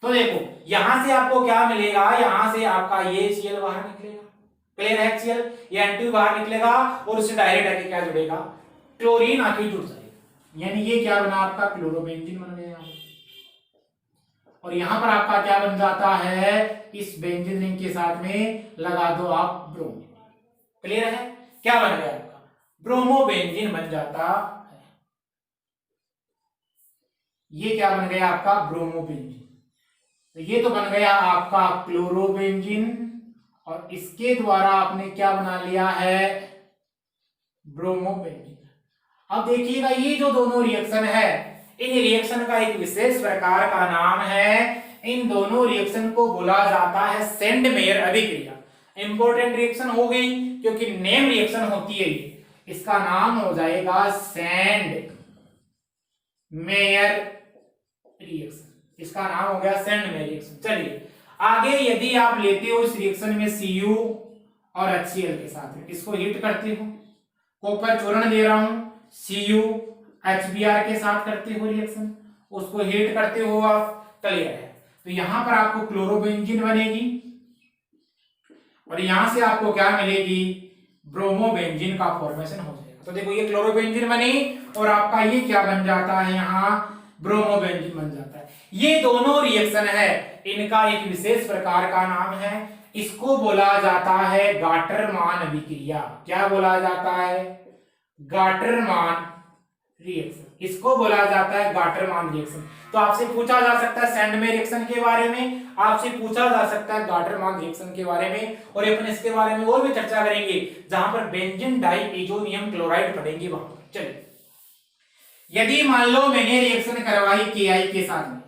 तो देखो यहां से आपको क्या मिलेगा, यहां से आपका ये Cl बाहर निकलेगा, क्लियर है, HCl ये N2 बाहर निकलेगा और उससे डायरेक्ट आके क्या जुड़ेगा, क्लोरीन आके जुड़ जाएगा। यानी ये क्या बना आपका, क्लोरोबेंजीन बन गया। और यहां पर आपका क्या बन जाता है, इस बेंजीन रिंग के साथ में लगा दो आप ब्रोमीन, क्लियर है, क्या बन गया आपका, ब्रोमोबेंजीन बन जाता है। ये क्या बन गया आपका, ब्रोमोबेंजीन। तो ये तो बन गया आपका क्लोरोबेंजीन, और इसके द्वारा आपने क्या बना लिया है, ब्रोमोबेंजीन। अब देखिएगा ये जो दोनों रिएक्शन है, इन रिएक्शन का एक विशेष प्रकार का नाम है, इन दोनों रिएक्शन को बोला जाता है सेंड मेयर अभिक्रिया। इंपॉर्टेंट रिएक्शन हो गई क्योंकि नेम रिएक्शन होती है ये, इसका नाम हो जाएगा सेंड मेयर रिएक्शन, इसका नाम हो गया सेंड मेयर रिएक्शन। चलिए आगे यदि आप लेते हो इस रिएक्शन में Cu और HCl के साथ में, इसको हीट करते हो, कॉपर चूर्ण दे रहा हूं, Cu HBr के साथ करते हो रिएक्शन, उसको हीट करते हो आप, क्लियर है। तो यहां पर आपको क्लोरोबेंजीन बनेगी और यहां से आपको क्या मिलेगी, ब्रोमोबेंजीन का फॉर्मेशन हो जाएगा। तो देखो ये क्लोरोबेंजीन बनी और आपका ये क्या बन जाता है, यहाँ ब्रोमोबेंजीन बन जाता है। ये दोनों रिएक्शन है, इनका एक विशेष प्रकार का नाम है, इसको बोला जाता है गाटरमान अभिक्रिया। क्या बोला जाता है, गाटरमान रिएक्शन। इसको बोला जाता है गाटरमान रिएक्शन। तो आपसे पूछा जा सकता है सैंडमे रिएक्शन के बारे में, आपसे पूछा जा सकता है गाटरमान रिएक्शन के बारे में, और अपन इसके बारे में और भी चर्चा करेंगे जहां पर बेंजीन डाइएजोनियम क्लोराइड पढ़ेंगे वहां पर। चलिए, यदि मान लो मैंने रिएक्शन करवाई KI के साथ में,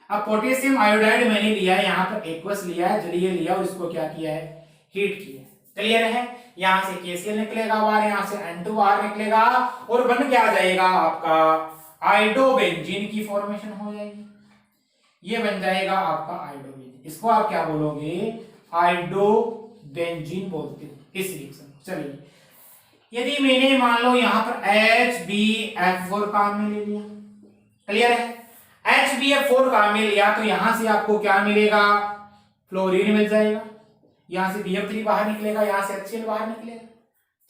अब पोटेशियम आयोडाइड मैंने लिया है, यहाँ पर एक्वस लिया है, जलीय लिया और इसको क्या किया है, हीट किया है। क्लियर है? यहाँ से KCl निकलेगा बाहर, यहाँ से N2 बाहर निकलेगा और बन क्या जाएगा आपका आयोडोबेंजीन की फॉर्मेशन हो जाएगी। ये बन जाएगा आपका आयोडोबेंजीन। इसको आप क्या बोलोगे, आयोडोबेंजीन बोलते हो इस रिएक्शन। चलिए, यदि मैंने मान लो यहाँ पर HbF4 काम में ले लिया, क्लियर है, HbF4 काम में लिया तो यहां से आपको क्या मिलेगा, फ्लोरीन मिल जाएगा, यहां से BF3 बाहर निकलेगा, यहां से HCl बाहर निकलेगा।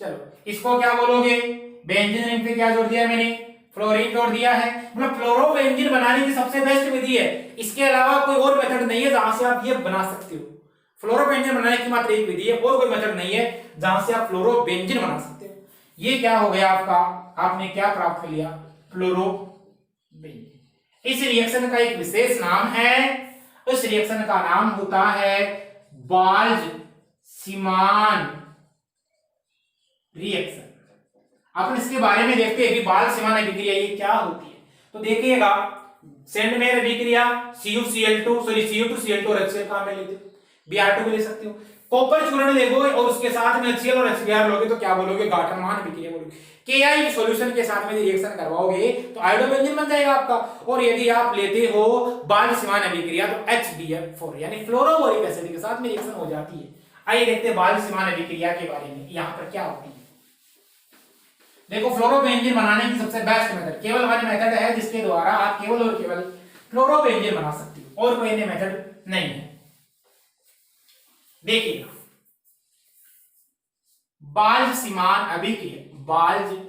चलो, इसको क्या बोलोगे, बेंजीन रिंग पे क्या जोड़ दिया मैंने, फ्लोरीन जोड़ दिया है। मतलब फ्लोरोबेंजीन बनाने की सबसे बेस्ट विधि है, इसके अलावा कोई और मेथड नहीं है जहां से आप ये बना सकते हो। फ्लोरोबेंजीन बनाने की मात्र एक विधि है, और कोई मेथड नहीं है जहां से आप फ्लोरोबेंजीन बना सकते हो। ये क्या हो गया आपका, आपने क्या प्राप्त कर लिया, फ्लोरोबेंजीन। इस रिएक्शन का एक विशेष नाम है, उस रिएक्शन का नाम होता है बाल्ज-सीमान रिएक्शन। अपन इसके बारे में देखते हैं कि बाल्ज-सीमान अभिक्रिया ये क्या होती है। तो देखिएगा, सैंडमेयर अभिक्रिया CuCl2 Cu2Cl2 और HCl काम में लेते हो, Br2 भी ले सकते हो। कॉपर चूर्ण लोगे और उसके साथ में HCl और HBr लोगे तो क्या बोलोगे, गाटरमान अभिक्रिया बोलोगे। KI सॉल्यूशन के साथ में रिएक्शन करवाओगे तो आयोडोबेंजीन बन जाएगा आपका। और यदि आप लेते हो बाल्ज-सीमान अभिक्रिया तो HbF4 यानी फ्लोरोबोरिक एसिड के साथ में रिएक्शन हो जाती है। आइए देखते हैं बाल्ज-सीमान अभिक्रिया के बारे में, यहाँ पर क्या होती है। देखो, फ्लोरोबेंजीन बनाने की सबसे बेस्ट मेथड केवल वन मेथड है जिसके द्वारा आप केवल और केवल फ्लोरोबेंजीन बना सकते हो, और कोई अन्य मेथड नहीं है। देखिए, बाल्ज-सीमान अभिक्रिया, बाल्ज-सीमान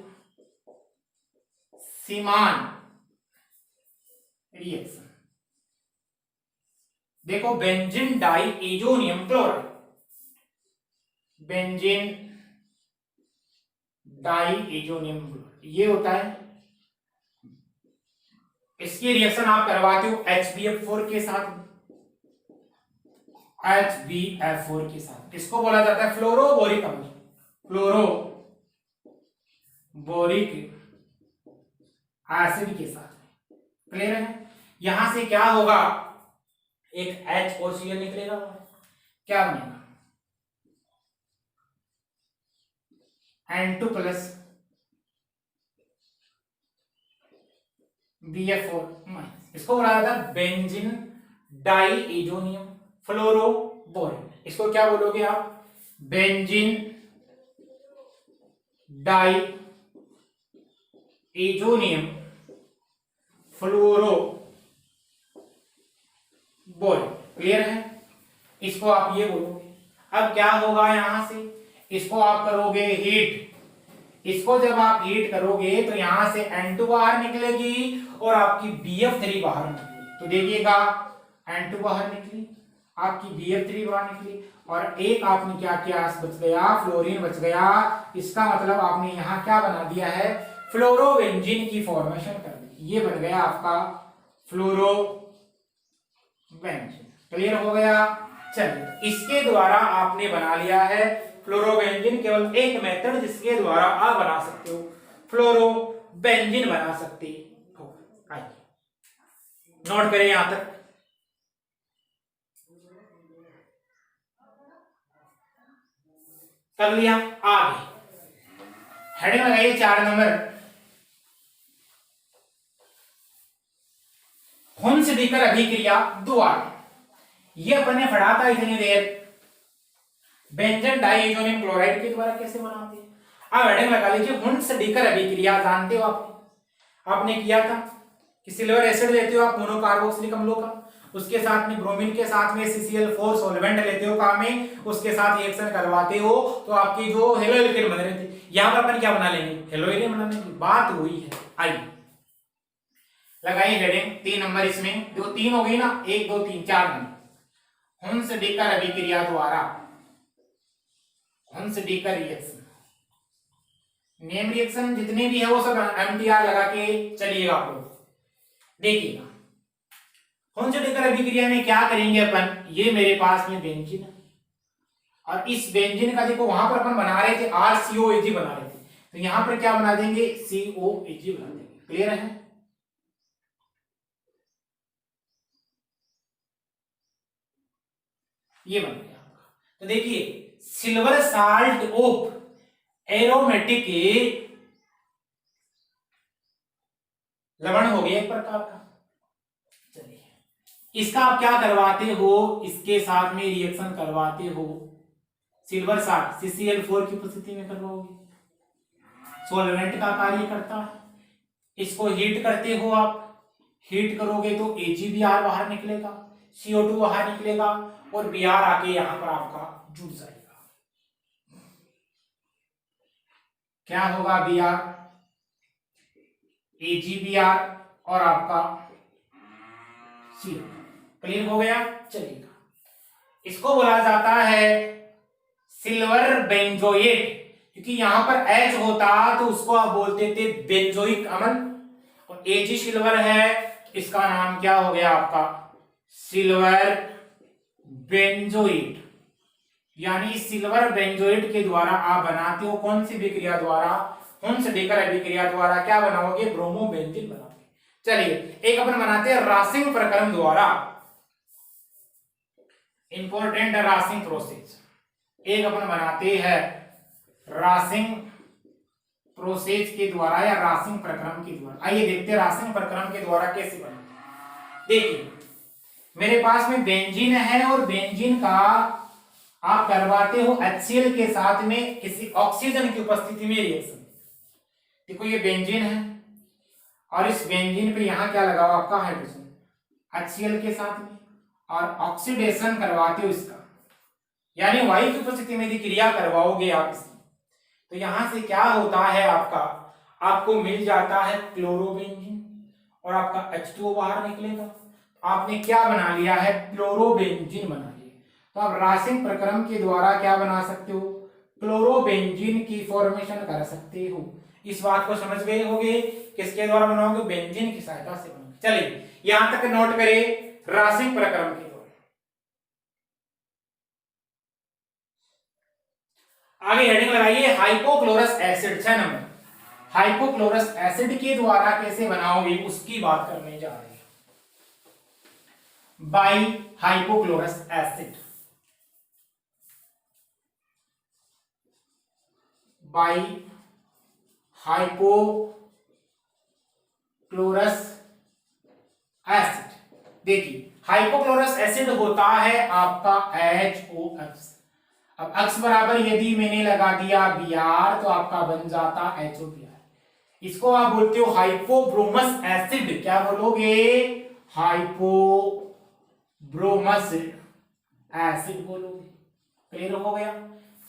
रिएक्शन। देखो, benzene diazonium chloride, benzene diazonium chloride ये होता है। इसकी रिएक्शन आप करवाते हो HbF4 के साथ, HbF4 के साथ। इसको बोला जाता है फ्लोरोबोरिक अम्ल, फ्लोरोबोरिक एसिड के साथ। क्लियर है? यहां से क्या होगा, एक H और Cl निकलेगा, क्या बनेगा, N2 प्लस BF4 माइनस। इसको बोला जाता है बेंजीन डाइएजोनियम फ्लोरोबोरिन। इसको क्या बोलोगे आप, बेंजीन डाइएजोनियम फ्लोरोबोरिन। क्लियर है? इसको आप ये बोलोगे। अब क्या होगा, यहां से इसको आप करोगे हीट। इसको जब आप हीट करोगे तो यहां से N2 बाहर निकलेगी और आपकी BF3 बाहर निकलेगी। तो देखिएगा, N2 बाहर निकली, आपकी BF3 बाहर निकली, और एक आपने क्या किया, बच गया, फ्लोरीन बच गया। इसका मतलब आपने यहां क्या बना दिया है, फ्लोरोबेंजीन की फॉर्मेशन कर दी। ये बन गया आपका फ्लोरोबेंजीन। क्लियर हो गया? चलिए, इसके द्वारा आपने बना लिया है फ्लोरोबेंजीन। केवल एक मेथड जिसके द्वारा आप बना सकते हो फ्लोरोबेंजीन बना सकते हो। आइए नोट करें यहां तक। कर लिया? आगे हेडिंग लगाइए 4 नंबर, हुन्स-डीकर अभिक्रिया द्वारा। ये अपन ने पढ़ा था इतनी देर, बेंजीन डाइएजोनियम क्लोराइड के द्वारा कैसे बनाते हैं। अब हेडिंग लगा लीजिए, हुन्स-डीकर अभिक्रिया जानते हो आपने किया था कि सिल्वर एसिड लेते हो आप मोनोकार्बोक्सिलिक अम्लों का, उसके साथ में ब्रोमीन के साथ में CCl4 सॉल्वेंट लेते हो काम में, उसके साथ रिएक्शन करवाते हो तो आपकी जो हेलोइलिन बन रहे थे, यहां पर अपन क्या बना लेंगे, हेलोइलिन बनाने की बात हुई है। आइए लगाइए हेडिंग 3 नंबर, इसमें जो 3 हो गई ना, 1 2 3 4 नंबर। हुन्स-डीकर अभिक्रिया द्वारा, हुन्स-डीकर रिएक्शन नेम रिएक्शन जितने भी है वो सब एमटीआर लगा के चलिएगा आप लोग। देखिएगा हुंसडेकर अभिक्रिया में क्या करेंगे अपन, ये मेरे पास में बेंजीन है और इस बेंजीन का देखो वहां पर अपन बना रहे थे RCOAG बना रहे थे, तो यहां पर क्या बना देंगे COAG बना देंगे। क्लियर है? ये बन गया। तो देखिए सिल्वर साल्ट ऑफ एरोमेटिक लवण हो गया एक प्रकार का। चलिए इसका आप क्या करवाते हो, इसके साथ में रिएक्शन करवाते हो, सिल्वर साल्ट CCl4 की उपस्थिति में करवाओगे, सॉल्वेंट का कार्य करता है। इसको हीट करते हो आप, हीट करोगे तो AgBr बाहर निकलेगा, CO2 बाहर निकलेगा और Br आके यहां पर आपका जुड़ जाएगा। क्या होगा Br, AgBr और आपका CO। क्लियर हो गया? चलिएगा इसको बोला जाता है सिल्वर बेंजोएट, क्योंकि यहां पर H होता तो उसको आप बोलते थे बेंजोइक अम्ल, और Ag सिल्वर है, इसका नाम क्या हो गया आपका सिल्वर बेंजोइट। यानी सिल्वर बेंजोइट के द्वारा आप बनाते हो कौन सी विक्रिया द्वारा, हुंसडेकर अभिक्रिया द्वारा क्या बनाओगे, ब्रोमो बेंजीन बनाओगे। चलिए एक अपन बनाते हैं रासिंग प्रक्रम द्वारा, इंपॉर्टेंट रासिंग प्रोसेस। एक अपन बनाते हैं रासिंग प्रोसेस के द्वारा या रासिंग प्रक्रम के द्वारा। आइए देखते हैं रासिंग प्रक्रम के द्वारा कैसे बनते। देखिए मेरे पास में बेंजीन है और बेंजीन का आप करवाते हो HCl के साथ में किसी ऑक्सीजन की उपस्थिति में रिएक्शन। देखो ये बेंजीन है और इस बेंजीन पे यहां क्या लगा हुआ आपका हाइड्रोजन, HCl के साथ में, और ऑक्सीडेशन करवाते हो इसका, यानी वायु की उपस्थिति में यदि क्रिया करवाओगे आप इसकी, तो यहां से क्या होता है आपका, आपको मिल जाता है क्लोरोबेंजीन और आपका H2O बाहर निकलेगा। आपने क्या बना लिया है, क्लोरोबेंजीन बना लिया। तो आप रासिंग प्रक्रम के द्वारा क्या बना सकते हो, क्लोरोबेंजीन की फॉर्मेशन कर सकते हो। इस बात को समझ गए होंगे, किसके द्वारा बनाओगे, बेंजीन की सहायता से बनाओगे। चलिए यहां तक नोट करें रासिंग प्रक्रम के द्वारा। आगे हेडिंग लगाइए hypochlorous acid, 6 number. Hypochlorous acid के द्वारा कैसे बनाओगे उसकी बात करने जा रहे हैं। By hypochlorous acid, by hypochlorous acid. देखिए हाइपोक्लोरस एसिड होता है आपका HOX। अब X बराबर यदि मैंने लगा दिया Br तो आपका बन जाता HOBr। इसको आप बोलते हो हाइपोब्रोमस एसिड। क्या बोलोगे, हाइपोब्रोमस एसिड बोलोगे। क्लियर हो गया?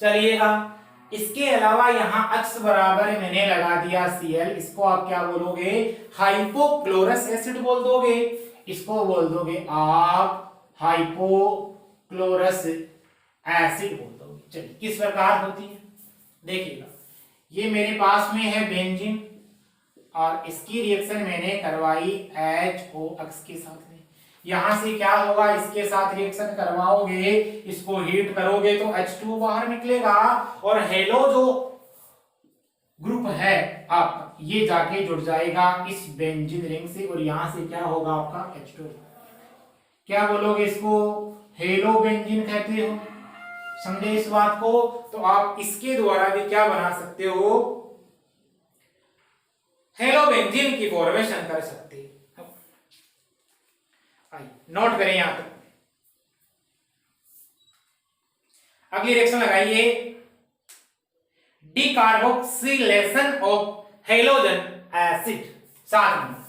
चलिएगा इसके अलावा यहां X बराबर मैंने लगा दिया Cl, इसको आप क्या बोलोगे, हाइपोक्लोरस एसिड बोल दोगे। इसको बोल दोगे आप हाइपोक्लोरस एसिड बोल दोगे। चलिए किस प्रकार होती है देखिएगा, ये मेरे पास में है बेंजीन और इसकी रिएक्शन मैंने करवाई HOX के साथ में। यहां से क्या होगा, इसके साथ रिएक्शन करवाओगे, इसको हीट करोगे तो H2O बाहर निकलेगा और हेलो जो ग्रुप है आपका ये जाके जुड़ जाएगा इस बेंजीन रिंग से और यहां से क्या होगा आपका H2O। क्या बोलोगे, इसको हेलो बेंजीन कहते हो। समझे इस बात को? तो आप इसके द्वारा भी क्या बना सकते हो, हेलो बेंजीन की फॉर्मेशन कर सकते हो। नोट करें यहां तक। अगली रिएक्शन लगाइए, decarboxylation of halogen acid. 7 number,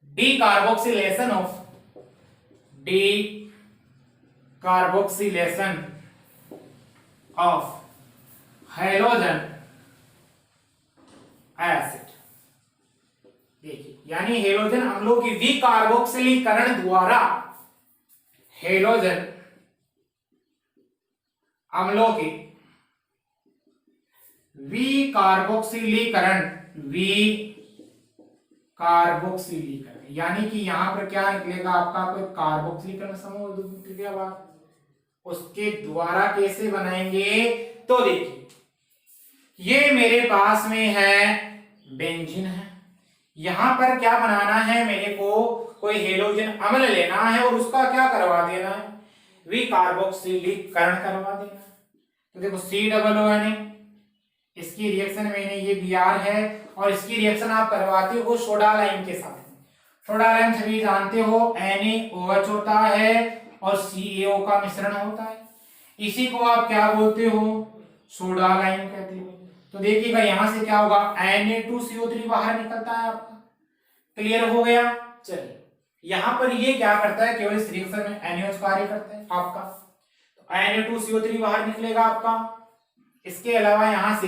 decarboxylation of halogen acid. देखिए यानी हेलोजन अम्लों की विकार्बोक्सिलीकरण द्वारा हेलोजन अम्लों की विकार्बोक्सिलीकरण, विकार्बोक्सिलीकरण, यानी कि यहां पर क्या निकलेगा आपका, कोई कार्बोक्सिलीकरण समूह निकल गया बात, उसके द्वारा कैसे बनाएंगे, तो देखिए ये मेरे पास में है बेंजीन है, यहां पर क्या बनाना है मेरे को, कोई हेलोजन अम्ल लेना है और उसका क्या करवा देना है, विकार्बोक्सिलीकरण करवा देना है। तो देखो COO, इसकी रिएक्शन में ये Br है और इसकी रिएक्शन आप करवाते हो सोडा लाइम के साथ। सोडा लाइम सभी जानते हो NaOH होता है और CaO का मिश्रण होता है, इसी को आप क्या बोलते हो, सोडा लाइम कहते हो। तो देखिएगा यहां से क्या होगा, Na2CO3 बाहर निकलता है आपका, क्लियर हो गया। चलिए यहां पर ये क्या करता है, केवल इस रिएक्शन में NaOH कार्य करता है आपका, तो Na2CO3 बाहर निकलेगा आपका, इसके अलावा यहां से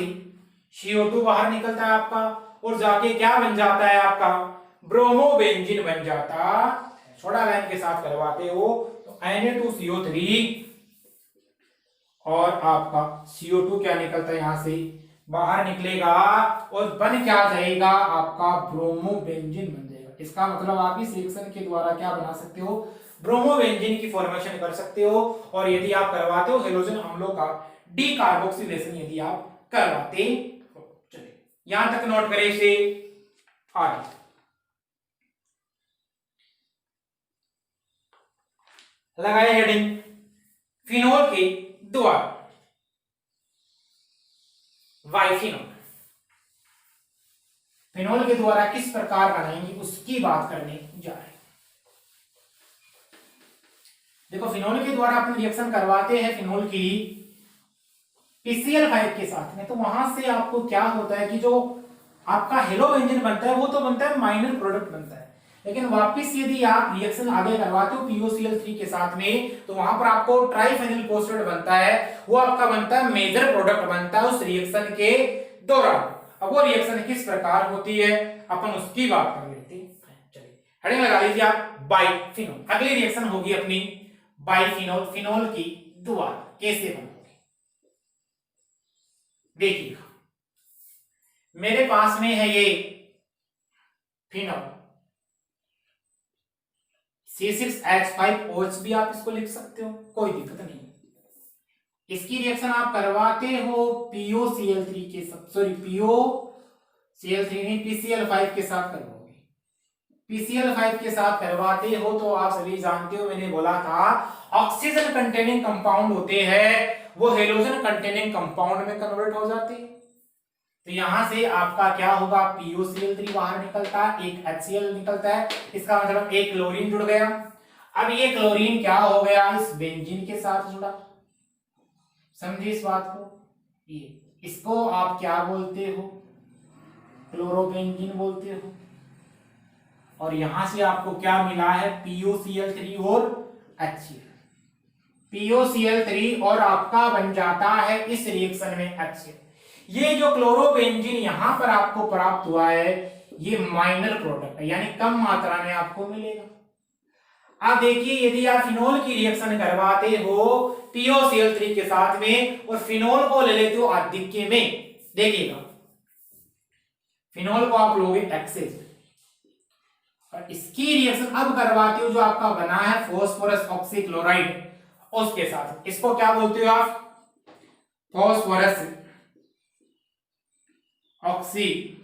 CO2 बाहर निकलता है आपका और जाके क्या बन जाता है आपका, ब्रोमोबेंजीन बन जाता, सोडा लाइम के साथ करवाते हो तो Na2CO3 और आपका CO2 क्या निकलता है यहां से बाहर निकलेगा और बन क्या जाएगा आपका, ब्रोमोबेंजीन बन जाएगा। इसका मतलब आप इस रिएक्शन के द्वारा क्या बना सकते हो, ब्रोमोबेंजीन की फॉर्मेशन कर सकते हो। और यदि आप करवाते हो हेलोजन अम्लों का डीकार्बोक्सिलेशन, यदि आप करवाते हो, चलिए यहां तक नोट करें इसे। आगे लगाए हेडिंग, फिनोल के द्वारा, वाइफिनोल, फिनोल के द्वारा किस प्रकार बनाएंगे उसकी बात करने जा रहे हैं। देखो फिनोल के द्वारा अपन रिएक्शन करवाते हैं फिनोल की PCl5 के साथ में, तो वहां से आपको क्या होता है कि जो आपका हेलोबेंजीन बनता है वो तो बनता है, माइनर प्रोडक्ट बनता है, लेकिन वापस यदि आप रिएक्शन आगे करवाते हो POCl3 के साथ में, तो वहां पर आपको ट्राइफेनिल फोस्फेट बनता है, वो आपका बनता है मेजर प्रोडक्ट बनता है उस रिएक्शन के दौरान। अब वो रिएक्शन किस प्रकार होती है अपन उसकी बात कर लेते हैं। चलिए हेडिंग लगा लीजिए आप, बाइफिनोल। अगली रिएक्शन होगी अपनी बाइफिनोल, फिनोल की द्वारा कैसे बनोगे, देखिएगा मेरे पास में है ये फिनोल, C6H5OH भी आप इसको लिख सकते हो, कोई दिक्कत नहीं। इसकी रिएक्शन आप करवाते हो POCl3 के साथ, सॉरी POCl3 नहीं PCl5 के साथ करवाओगे। PCl5 के साथ करवाते हो तो आप सभी जानते हो, मैंने बोला था ऑक्सीजन कंटेनिंग कंपाउंड होते हैं वो हेलोजन कंटेनिंग कंपाउंड में कन्वर्ट हो जाते हैं। तो यहां से आपका क्या होगा, POCl3 बाहर निकलता है, एक HCl निकलता है, इसका मतलब एक क्लोरीन जुड़ गया। अब ये क्लोरीन क्या हो गया, इस बेंजीन के साथ जुड़ा, समझिए इस बात को, ये इसको आप क्या बोलते हो, क्लोरोबेंजीन बोलते हो। और यहां से आपको क्या मिला है, POCl3 और HCl, POCl3 और आपका बन जाता है इस रिएक्शन में HCl। ये जो क्लोरोबेंजीन यहां पर आपको प्राप्त हुआ है ये माइनर प्रोडक्ट है, यानी कम मात्रा में आपको मिलेगा। अब देखिए यदि आप फिनोल की रिएक्शन करवाते हो POCl3 के साथ में और फिनोल को ले लेते हो आधिक्य में, देखिएगा फिनोल को आप लोगे एक्सेस और इसकी रिएक्शन अब करवाते हो जो आपका बना है फॉस्फोरस ऑक्सीक्लोराइड उसके साथ, इसको क्या बोलते हो आप, फॉस्फोरस ऑक्सीक्लोराइड।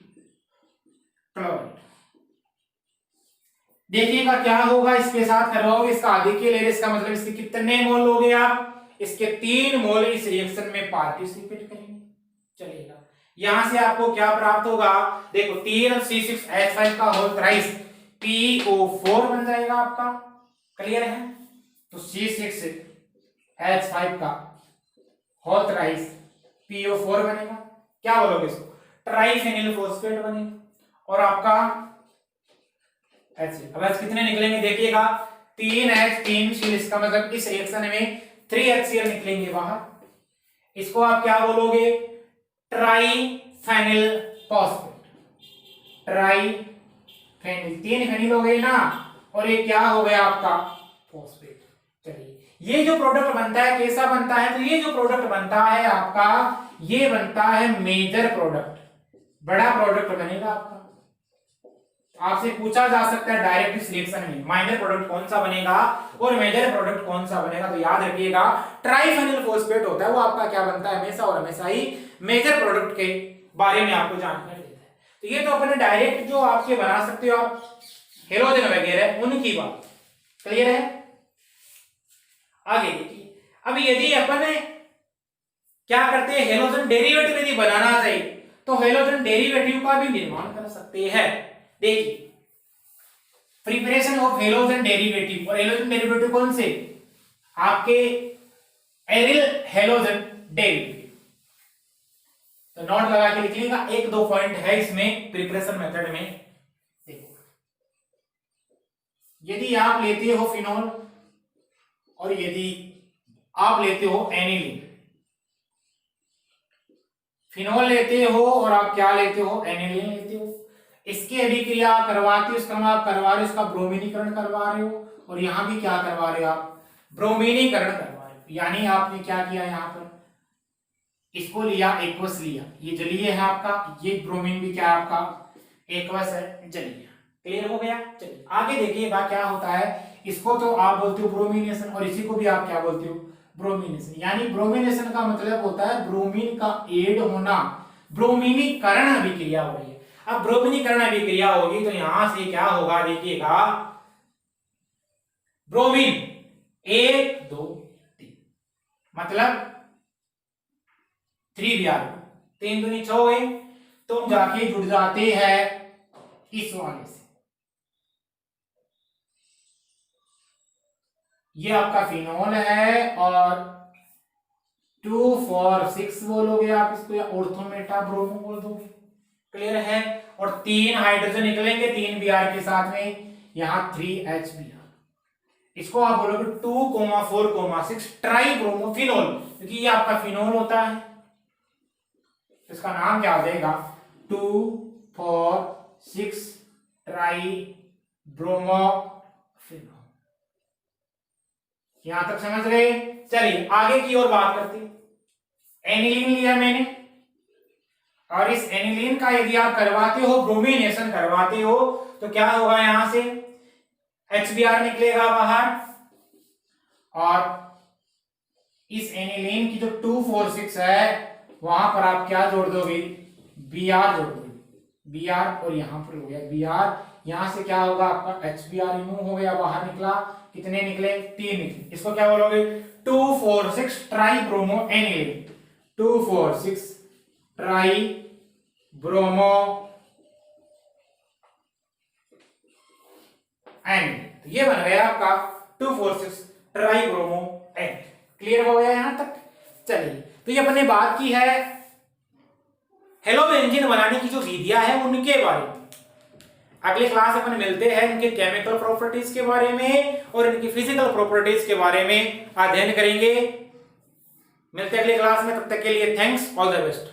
देखिएगा क्या होगा, इसके साथ करवाओगे, इसका आधिक्य ले रहे, इसका मतलब इसके कितने मोल लोगे आप, इसके 3 मोल इस रिएक्शन में पार्टिसिपेट करेंगे। चलिएगा यहां से आपको क्या प्राप्त होगा, देखो 3 C6H5 का होल थ्राइस PO4 बन जाएगा आपका, क्लियर है। तो C6H5 का होल थ्राइस PO4 बनेगा, क्या बोलोगे इसको, ट्राइफेनिल फोस्फेट बनेगा और आपका HCl। अब कितने निकलेंगे देखिएगा, 3H3Cl, इसका मतलब इस रिएक्शन में 3HCl निकलेंगे बाहर, इसको आप क्या बोलोगे, ट्राइफेनिल फोस्फेट, ट्राइफेनिल, 3 फेनिल हो गए ना और ये क्या हो गया आपका फोस्फेट। चलिए ये जो प्रोडक्ट बनता है कैसा बनता है, तो ये जो प्रोडक्ट बनता है आपका, ये बनता है मेजर प्रोडक्ट, बड़ा प्रोडक्ट बनेगा आपका। आपसे पूछा जा सकता है डायरेक्ट सिलेक्शन में माइनर प्रोडक्ट कौन सा बनेगा और मेजर प्रोडक्ट कौन सा बनेगा, तो याद रखिएगा ट्राइफेनिल फॉस्फेट होता है वो आपका क्या बनता है हमेशा और हमेशा ही मेजर प्रोडक्ट के बारे में आपको जानकारी देता है। तो ये तो अपने डायरेक्ट जो आपके बना सकते हो आप हेलोजन वगैरह उनकी बात क्लियर है। आगे देखिए, अब यदि अपन क्या करते हैं हेलोजन डेरिवेटिव यदि बनाना चाहिए तो हेलोजन डेरिवेटिव का भी निर्माण कर सकते हैं। देखिए प्रिपरेशन ऑफ हेलोजन डेरिवेटिव, और हेलोजन डेरिवेटिव कौन से, आपके एरिल हेलोजन डेरिवेटिव। तो नोट लगा के लिख लीजिएगा, एक दो पॉइंट है इसमें प्रिपरेशन मेथड में। देखो यदि आप लेते हो फिनोल और यदि आप लेते हो एनिलीन, फिनोल लेते हो और आप क्या लेते हो एनिलीन लेते हो, इसकी अभिक्रिया करवाते हो, इसका आप करवा रहे हो, इसका ब्रोमीनीकरण करवा रहे हो, और यहां भी क्या करवा रहे हो आप ब्रोमीनीकरण करवा रहे हो। यानी आपने क्या किया यहाँ पर इसको लिया एक्वस लिया, ये जलीय है आपका, ये ब्रोमीन भी क्या आपका एक्वस है जलीय। क्लियर हो गया। चलिए आगे देखिएगा क्या होता है, इसको तो आप बोलते हो ब्रोमिनेशन और इसी को भी आप क्या बोलते हो ब्रोमिनेशन। यानी ब्रोमिनेशन का मतलब होता है ब्रोमीन का एड होना, ब्रोमीनीकरण अभिक्रिया हो रही है। अब ब्रोमीनीकरण अभिक्रिया होगी तो यहां से क्या होगा देखिएगा, ब्रोमीन 1 2 3 मतलब 3 Br 3 दूनी 6 हो गए, तो जाके जुड़ जाते हैं इस वाले से। ये आपका फिनोल है और 2 4 6 बोलोगे आप इसको, या ऑर्थोमेटा ब्रोमो बोल दोगे। क्लियर है। और 3 हाइड्रोजन निकलेंगे 3 Br के साथ में, यहां 3HBr। इसको आप बोलोगे 2,4,6 ट्राई ब्रोमोफिनोल, क्योंकि ये आपका फिनोल होता है, इसका नाम क्या हो जाएगा 2 4 6 ट्राई ब्रोमोफिनोल। यहां तक समझ गए। चलिए आगे की ओर बात करते हैं। एनिलीन लिया मैंने, और इस एनिलीन का यदि आप करवाते हो ब्रोमिनेशन करवाते हो तो क्या होगा, यहां से HBr निकलेगा बाहर, और इस एनिलीन की जो 2 4 6 है वहां पर आप क्या जोड़ दोगे Br जोड़ दोगे, Br, और यहां पर हो गया Br, यहां से क्या होगा आपका HBr रिमूव हो गया, बाहर निकला, कितने निकले 3 निकले। इसको क्या बोलोगे 2 4 6 try bromo aniline, 2 4 6 try bromo aniline. तो ये बन गया आपका 2 4 6 ट्राई ब्रोमो एनिलीन। क्लियर हो गया यहां तक। चलिए तो ये अपने बात की है हेलोबेंजीन बनाने की जो विधियां है उनके बारे में। अगले क्लास अपन मिलते हैं इनके केमिकल प्रॉपर्टीज के बारे में और इनकी फिजिकल प्रॉपर्टीज के बारे में अध्ययन करेंगे। मिलते हैं अगले क्लास में, तब तक के लिए थैंक्स, ऑल द बेस्ट।